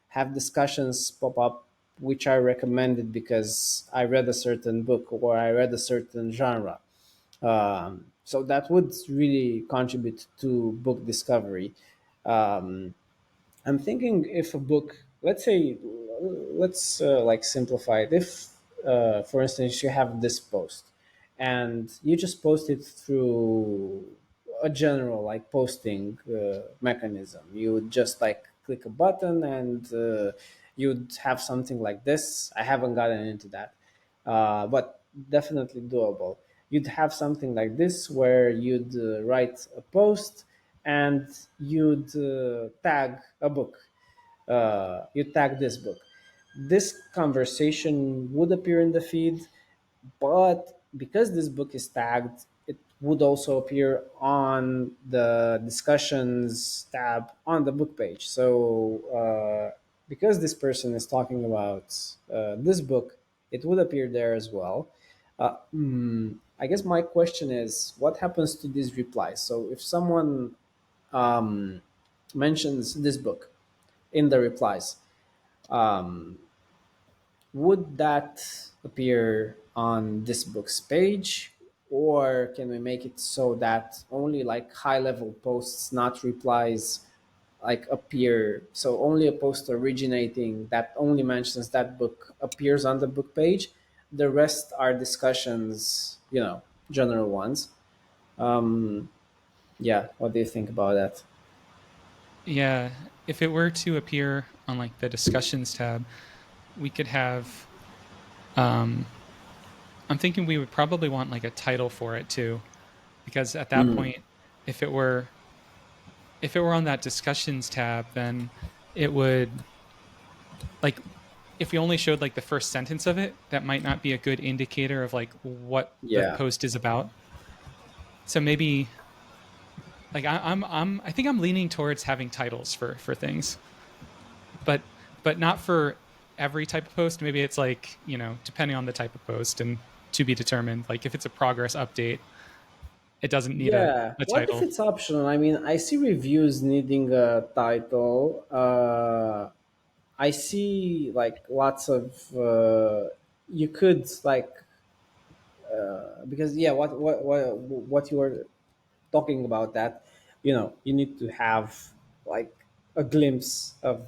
have discussions pop up which I recommended because I read a certain book or I read a certain genre. So that would really contribute to book discovery. Um, I'm thinking if a book, let's say, let's like simplify it. If, for instance, you have this post and you just post it through a general like posting mechanism, you would just like click a button and you'd have something like this. I haven't gotten into that, but definitely doable. You'd have something like this where you'd write a post and you'd tag a book. You tag this book. This conversation would appear in the feed, but because this book is tagged, it would also appear on the discussions tab on the book page. So, because this person is talking about this book, it would appear there as well. I guess my question is, what happens to these replies? So, if someone mentions this book in the replies, would that appear on this book's page, or can we make it so that only like high level posts, not replies, like appear, so only a post originating that only mentions that book appears on the book page, the rest are discussions, general ones. Yeah, what do you think about that? Yeah, if it were to appear on like the discussions tab, we could have. Um, I'm thinking we would probably want like a title for it too, because at that point, if it were if it were on that discussions tab, then it would like if we only showed like the first sentence of it, that might not be a good indicator of like what the Yeah. post is about. So maybe like I think I'm leaning towards having titles for things, but not for every type of post. Maybe it's like depending on the type of post and to be determined. Like if it's a progress update, it doesn't need Yeah. a What if title. it's optional? I mean, I see reviews needing a title. I see like lots of you could like because yeah, what you were talking about, that you need to have like a glimpse of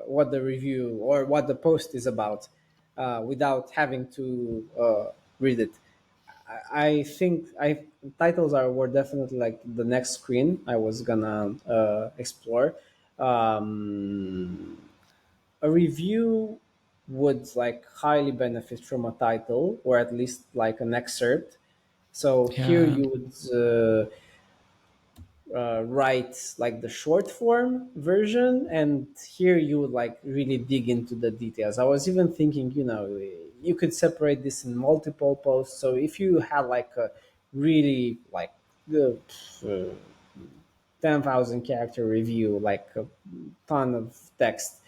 what the review or what the post is about without having to read it. I think I titles are were definitely like the next screen I was gonna explore. Um, a review would like highly benefit from a title or at least like an excerpt. So here Yeah, you would write like the short form version, and here you would like really dig into the details. I was even thinking, you could separate this in multiple posts. So if you had like a really like the 10,000 character review, like a ton of text.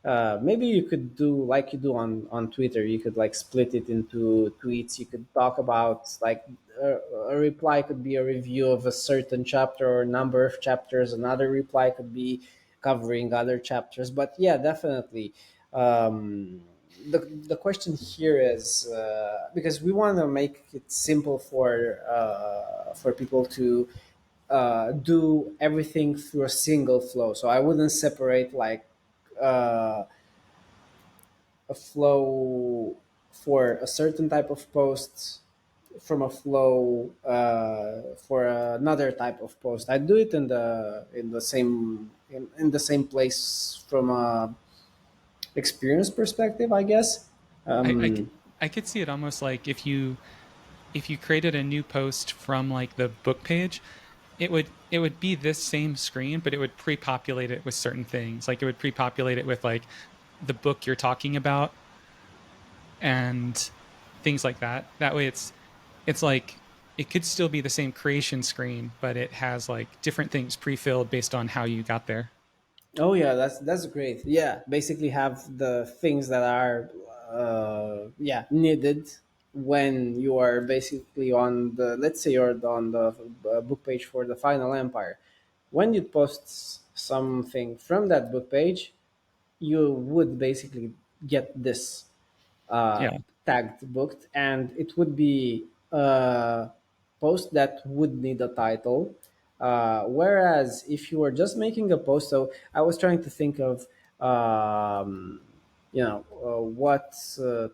Maybe you could do like you do on Twitter. You could like split it into tweets. You could talk about like a reply could be a review of a certain chapter or number of chapters. Another reply could be covering other chapters. But yeah, definitely. Um, the question here is because we want to make it simple for people to do everything through a single flow. So I wouldn't separate like uh, a flow for a certain type of post from a flow for another type of post. I do it in the same place from a experience perspective, I guess. I, I Um, I could see it almost like if you created a new post from like the book page, it would be this same screen, but it would pre-populate it with certain things. Like it would pre-populate it with like the book you're talking about and things like that. That way it's like it could still be the same creation screen, but it has like different things pre-filled based on how you got there. oh yeah, that's great. Yeah, basically have the things that are yeah, needed when you are basically on the, let's say you're on the book page for the Final Empire. When you post something from that book page, you would basically get this uh, Yeah. tagged booked, and it would be a post that would need a title. Whereas if you were just making a post, so I was trying to think of what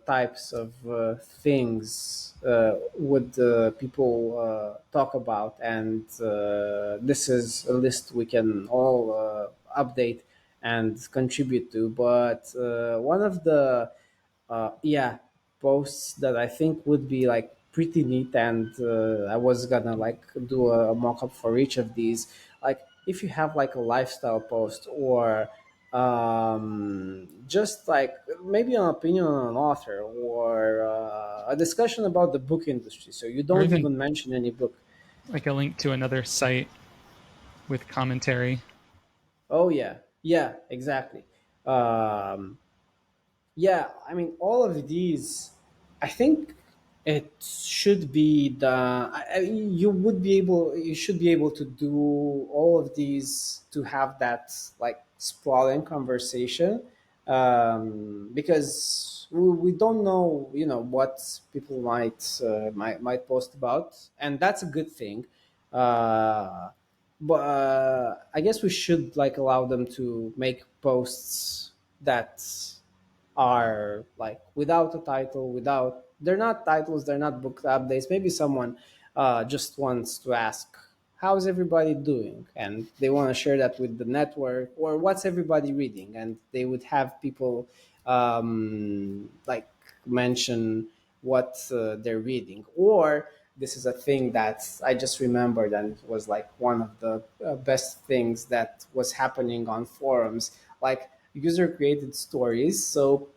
types of things would people talk about, and this is a list we can all update and contribute to. But one of the yeah, posts that I think would be like pretty neat, and I was gonna like do a mock-up for each of these. Like if you have like a lifestyle post, or just like maybe an opinion on an author, or a discussion about the book industry, so you Or don't even even mention any book. like a link to another site with commentary. Oh yeah, yeah, exactly. um, Yeah, I mean, all of these, I think it should be the. You would be able, you should be able to do all of these to have that like sprawling conversation, because we don't know, what people might post about, and that's a good thing. Uh, but I guess we should like allow them to make posts that are like without a title, without, they're not titles, they're not book updates. Maybe someone just wants to ask how's everybody doing, and they want to share that with the network, or what's everybody reading, and they would have people like mention what they're reading. Or this is a thing that I just remembered, and it was like one of the best things that was happening on forums, like user created stories. So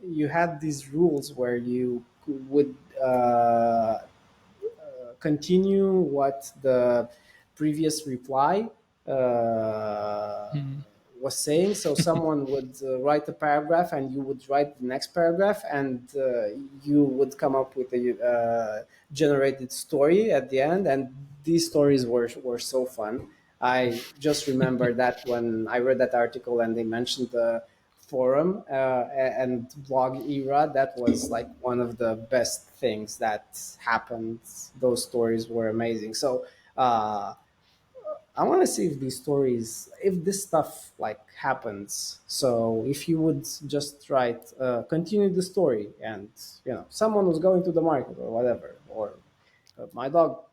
you had these rules where you would continue what the previous reply uh, Hmm. was saying. So someone would write a paragraph, and you would write the next paragraph, and you would come up with a generated story at the end. And these stories were so fun. I just remember that when I read that article and they mentioned the forum and blog era, that was like one of the best things that happened. Those stories were amazing. So I want to see if these stories, if this stuff like happens. So if you would just write, continue the story, and someone was going to the market or whatever, or my dog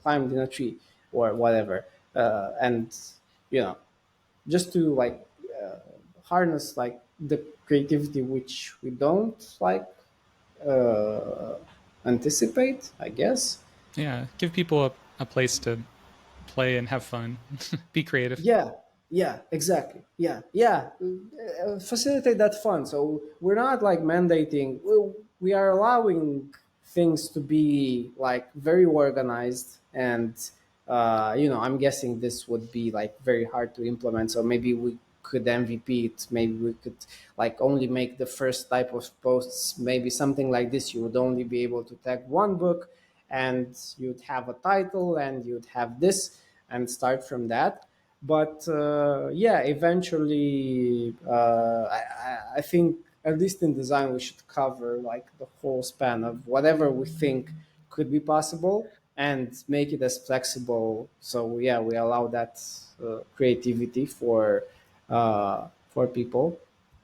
climbed in a tree or whatever, and you know just to like harness like the creativity which we don't like uh, anticipate, I guess. Yeah, give people a place to play and have fun. Be creative. Yeah, yeah, exactly. Yeah, yeah. Facilitate that fun. So we're not like mandating. We are allowing things to be like very organized, and I'm guessing this would be like very hard to implement. So maybe we could MVP it. Maybe we could like only make the first type of posts. Maybe something like this. You would only be able to tag one book, and you'd have a title, and you'd have this, and start from that. But yeah, eventually I think at least in design we should cover like the whole span of whatever we think could be possible, and make it as flexible. So yeah, we allow that creativity for people.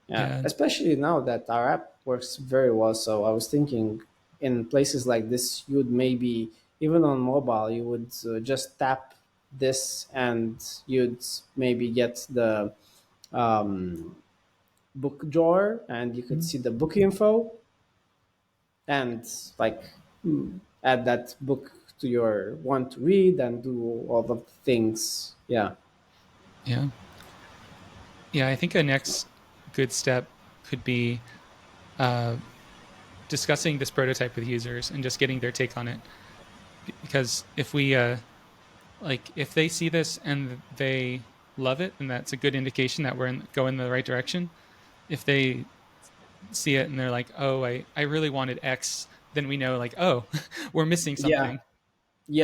Yeah, Yeah, especially now that our app works very well. So I was thinking, in places like this, you would maybe, even on mobile, you would just tap this, and you'd maybe get the um, book drawer, and you could see the book info, and like add that book to your want to read, and do all the things. Yeah. yeah, yeah. I think a next good step could be uh, discussing this prototype with users and just getting their take on it. Because if we like, if they see this and they love it, then that's a good indication that we're going in the right direction. If they see it and they're like, oh, I really wanted X, then we know like, oh, we're missing Yeah, something,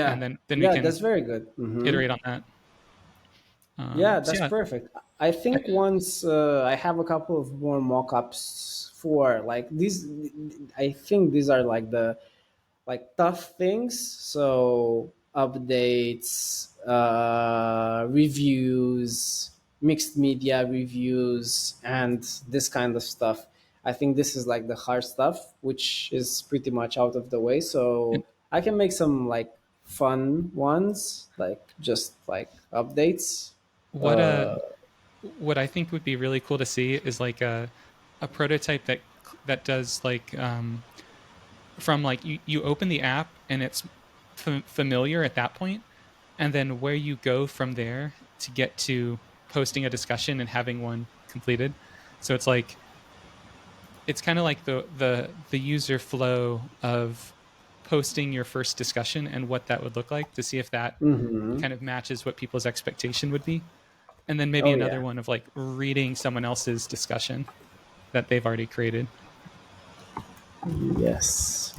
and yeah, then we yeah. can That's very good. iterate on that. Yeah, So that's yeah, perfect. I I, think once I have a couple of more mock-ups for like these. I think these are like the like tough things. So updates, reviews, mixed media reviews, and this kind of stuff. I think this is like the hard stuff, which is pretty much out of the way. and So I can make some like fun ones, like just like updates. what Uh, what I think would be really cool to see is like a prototype that does like from like you open the app and it's familiar at that point, and then where you go from there to get to posting a discussion and having one completed. So it's like it's kind of like the user flow of posting your first discussion and what that would look like to see if that mhm. kind of matches what people's expectation would be. And then maybe Oh another yeah. one of like reading someone else's discussion that they've already created. Yes.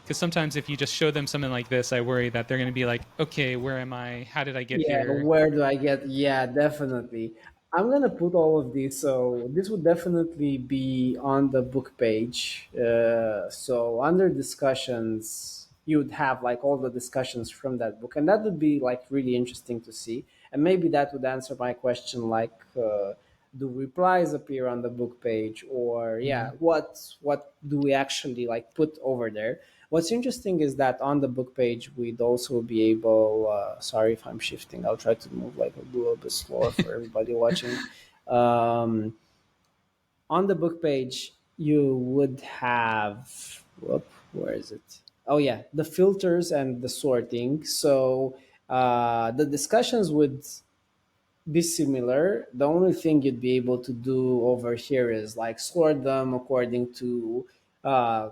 Because sometimes if you just show them something like this, I worry that they're going to be like, okay, where am I? How did I get Yeah, here? where do I get? Yeah, definitely. I'm gonna put all of these. So this would definitely be on the book page. So under discussions, you would have like all the discussions from that book, and that would be like really interesting to see. And maybe that would answer my question, like, do replies appear on the book page, or yeah, Mm. what do we actually like put over there? What's interesting is that on the book page, we'd also be able. Sorry if I'm shifting. I'll try to move like a little bit slower for everybody watching. Um, on the book page, you would have. Whoop, where is it? Oh yeah, the filters and the sorting. So the discussions would be similar. The only thing you'd be able to do over here is like sort them according to uh,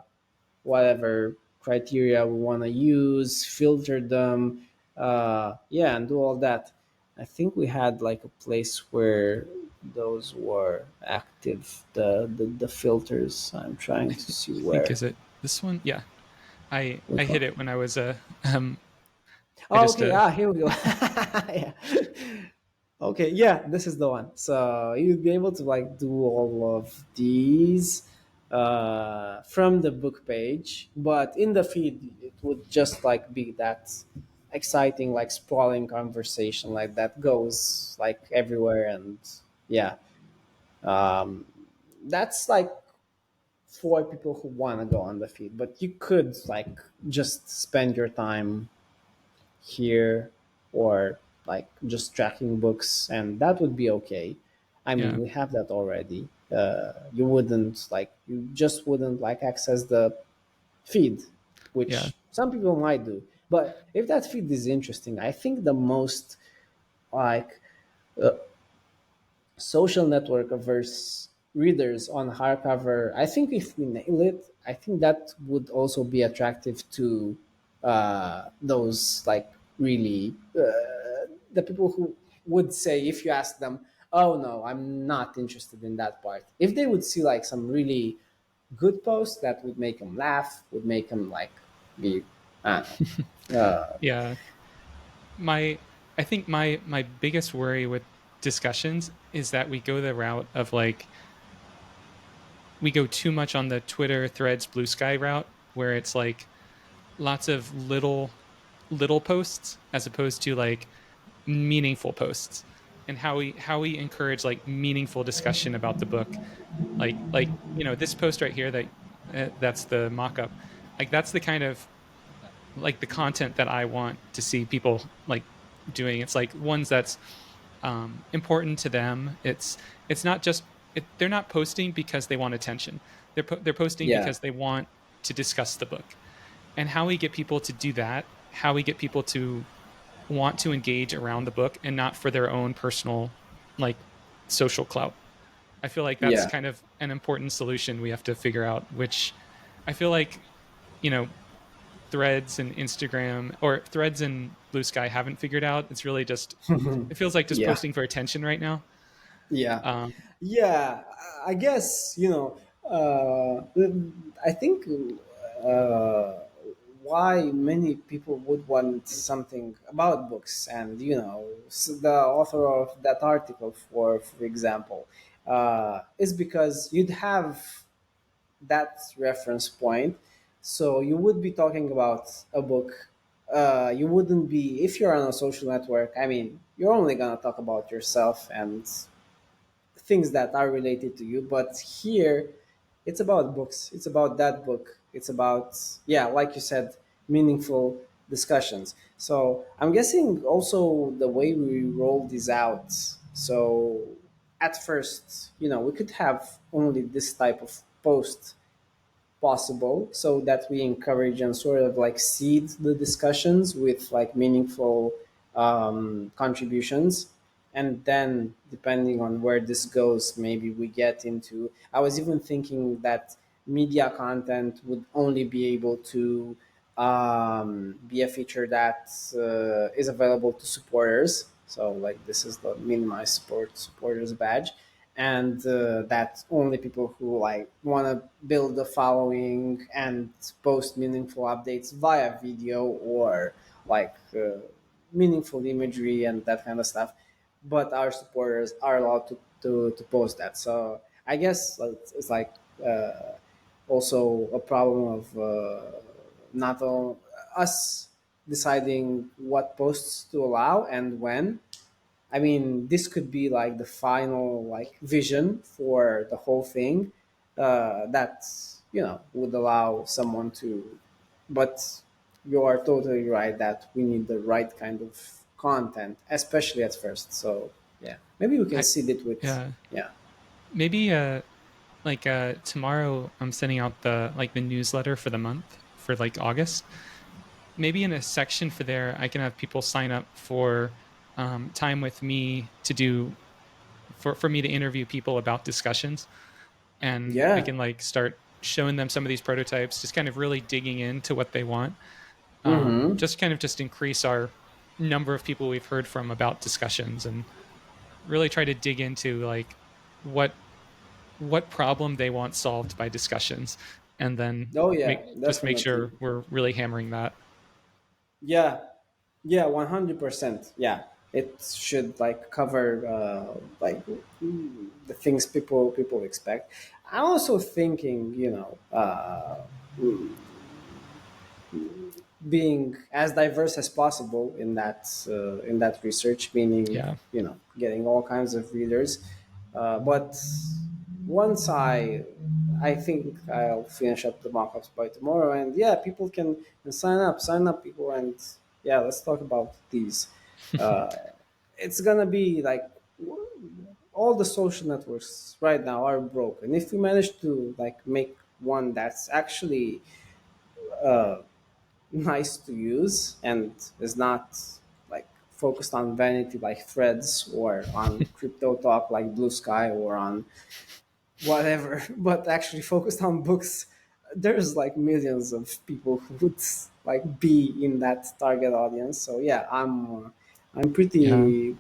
whatever criteria we want to use, filter them, yeah, and do all that. I think we had like a place where those were active, the filters. I'm trying to see I think where. is it this one? Yeah, I Which one? hit it when I was I Oh, just okay. Here we go. Yeah. Okay, yeah, this is the one. So you'd be able to like do all of these from the book page, but in the feed it would just like be that exciting, like sprawling conversation, like that goes like everywhere, and yeah, um, that's like for people who want to go on the feed. But you could like just spend your time here or like just tracking books, and that would be okay. I mean, yeah, we have that already. You wouldn't like, you just wouldn't like access the feed, yeah, which some people might do. But if that feed is interesting, I think the most like social network versus readers on hardcover, I think if we nail it, I think that would also be attractive to those like really the people who would say, if you ask them, oh no, I'm not interested in that part, if they would see like some really good posts that would make them laugh, would make them like be, I don't know. yeah. My I think my biggest worry with discussions is that we go the route of like we go too much on the Twitter Threads Blue Sky route where it's like lots of little posts as opposed to like meaningful posts, and how we encourage like meaningful discussion about the book, like this post right here that that's the mock-up, like that's the kind of like the content that I want to see people like doing. It's like ones that's important to them. It's not just they're not posting because they want attention. They're posting Yeah, because they want to discuss the book. And how we get people to do that, how we get people to want to engage around the book and not for their own personal like social clout. I feel like that's yeah. kind of an important solution we have to figure out, which I feel like, you know, Threads and Instagram or Threads and Blue Sky haven't figured out. It's really just it feels like just Yeah, posting for attention right now. yeah. Um, Yeah, I guess, you know, uh, I think uh, why many people would want something about books, and the author of that article, for example, is because you'd have that reference point. So you would be talking about a book. You wouldn't be, if you're on a social network, I mean, you're only going to talk about yourself and things that are related to you. But here, it's about books. It's about that book. It's about, yeah, like you said, meaningful discussions. So I'm guessing also the way we roll these out. So at first, we could have only this type of post possible, so that we encourage and sort of like seed the discussions with like meaningful contributions. And then depending on where this goes, maybe we get into, I was even thinking that media content would only be able to be a feature that is available to supporters. So like this is the minimize supporters badge, and that only people who like want to build a following and post meaningful updates via video or like meaningful imagery and that kind of stuff. But our supporters are allowed to post that. So I guess it's like also a problem of not all, us deciding what posts to allow and when. I mean, this could be like the final like vision for the whole thing, that would allow someone to. But you are totally right that we need the right kind of content, especially at first. So yeah, maybe we can I seed it with, yeah, yeah, maybe like tomorrow I'm sending out the newsletter for the month for like August. Maybe in a section for there, I can have people sign up for time with me to do for me to interview people about discussions, and I yeah, can like start showing them some of these prototypes, just kind of really digging into what they want. mm-hmm. Just kind of just increase our number of people we've heard from about discussions, and really try to dig into like what what problem they want solved by discussions, and then Oh yeah, make definitely. sure we're really hammering that. Yeah, yeah, 100%. Yeah, it should like cover like the things people expect. I'm also thinking, being as diverse as possible in that research, meaning Yeah. getting all kinds of readers. But once I think I'll finish up the mock-ups by tomorrow, and yeah, people can sign up, people, and yeah, let's talk about these. Uh, it's gonna be like all the social networks right now are broken. If we manage to like make one that's actually nice to use and is not like focused on vanity like threads or on crypto talk like blue sky or on whatever, but actually focused on books, there's like millions of people who would like be in that target audience. So yeah, I'm Yeah.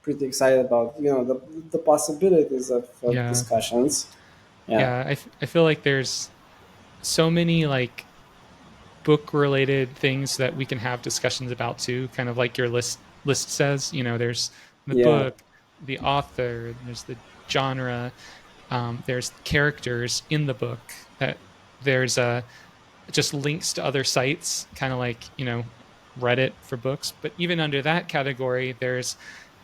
pretty excited about the possibilities of Yeah. discussions. Yeah, Yeah. I feel like there's so many like book related things that we can have discussions about too, kind of like your list says. There's the yeah, book, the author, there's the genre, there's characters in the book, that there's just links to other sites, kind of like Reddit for books. But even under that category, there's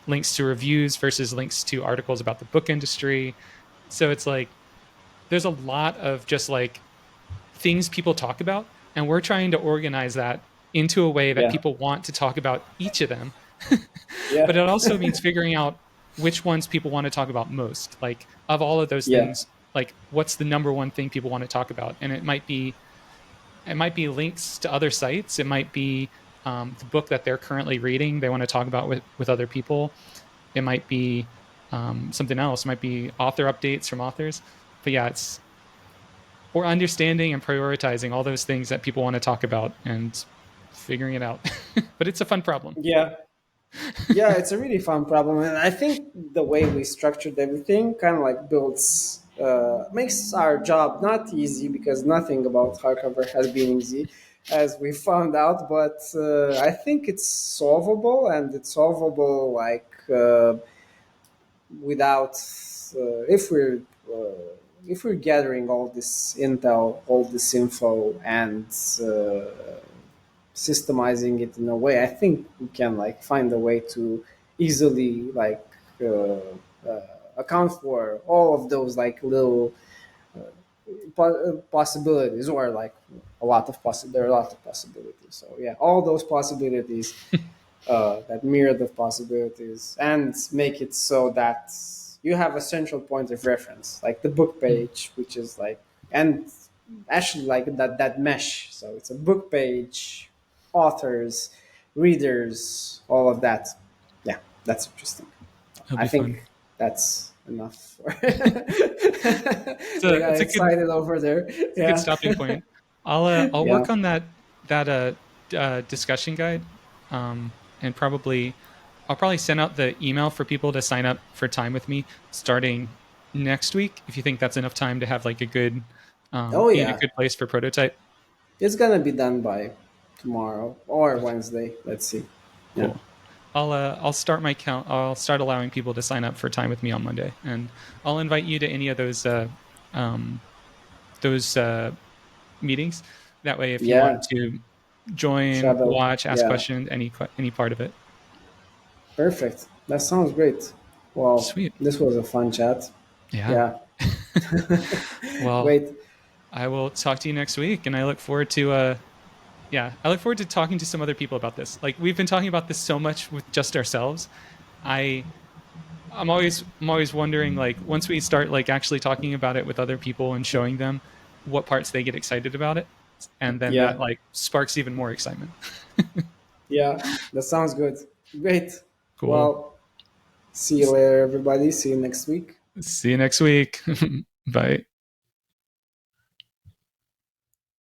links to reviews versus links to articles about the book industry. So it's like there's a lot of just like things people talk about, and we're trying to organize that into a way that yeah, people want to talk about each of them. But yeah, it also means figuring out which ones people want to talk about most. Like of all of those yeah, things, like what's the number one thing people want to talk about? And it might be links to other sites. It might be the book that they're currently reading. They want to talk about with other people. It might be something else. It might be author updates from authors. But yeah, it's or understanding and prioritizing all those things that people want to talk about and figuring it out. But it's a fun problem. yeah. Yeah, it's a really fun problem, and I think the way we structured everything kind of like builds. makes our job not easy because nothing about hardcover has been easy, as we found out. But I think it's solvable, and it's solvable like without uh, if we're gathering all this intel, all this info, and systemizing it in a way, I think we can like find a way to easily like uh, account for all of those like little possibilities, or like there are a lot of possibilities. So yeah, all those possibilities, that myriad of possibilities, and make it so that you have a central point of reference, like the book Mm. page, which is like, and actually like that mesh. So it's a book page, authors, readers, all of that. Yeah, that's interesting. It'll I be fun. think that's enough. It's We a got it's a good excited over there. it's a good Yeah, stopping point. I'll yeah, work on that discussion guide, and I'll probably send out the email for people to sign up for time with me starting next week. If you think that's enough time to have like a good oh be in a yeah. good place for prototype. It's gonna be done by tomorrow or Okay, Wednesday. Let's see. Yeah, cool. I'll start my count. I'll start allowing people to sign up for time with me on Monday, and I'll invite you to any of um, those meetings. That way, if you want yeah. to join, Shadow. watch, ask Yeah, questions, any part of it. perfect. That sounds great. Well, Sweet. this was a fun chat. Yeah. Yeah, Well, great. I will talk to you next week, and I look forward to I look forward to talking to some other people about this. Like we've been talking about this so much with just ourselves. I I'm always wondering like once we start like actually talking about it with other people and showing them what parts they get excited about it, and then that Yeah, like sparks even more excitement. yeah. That sounds good. Great. Cool. Well, see you later, everybody. See you next week. See you next week. Bye.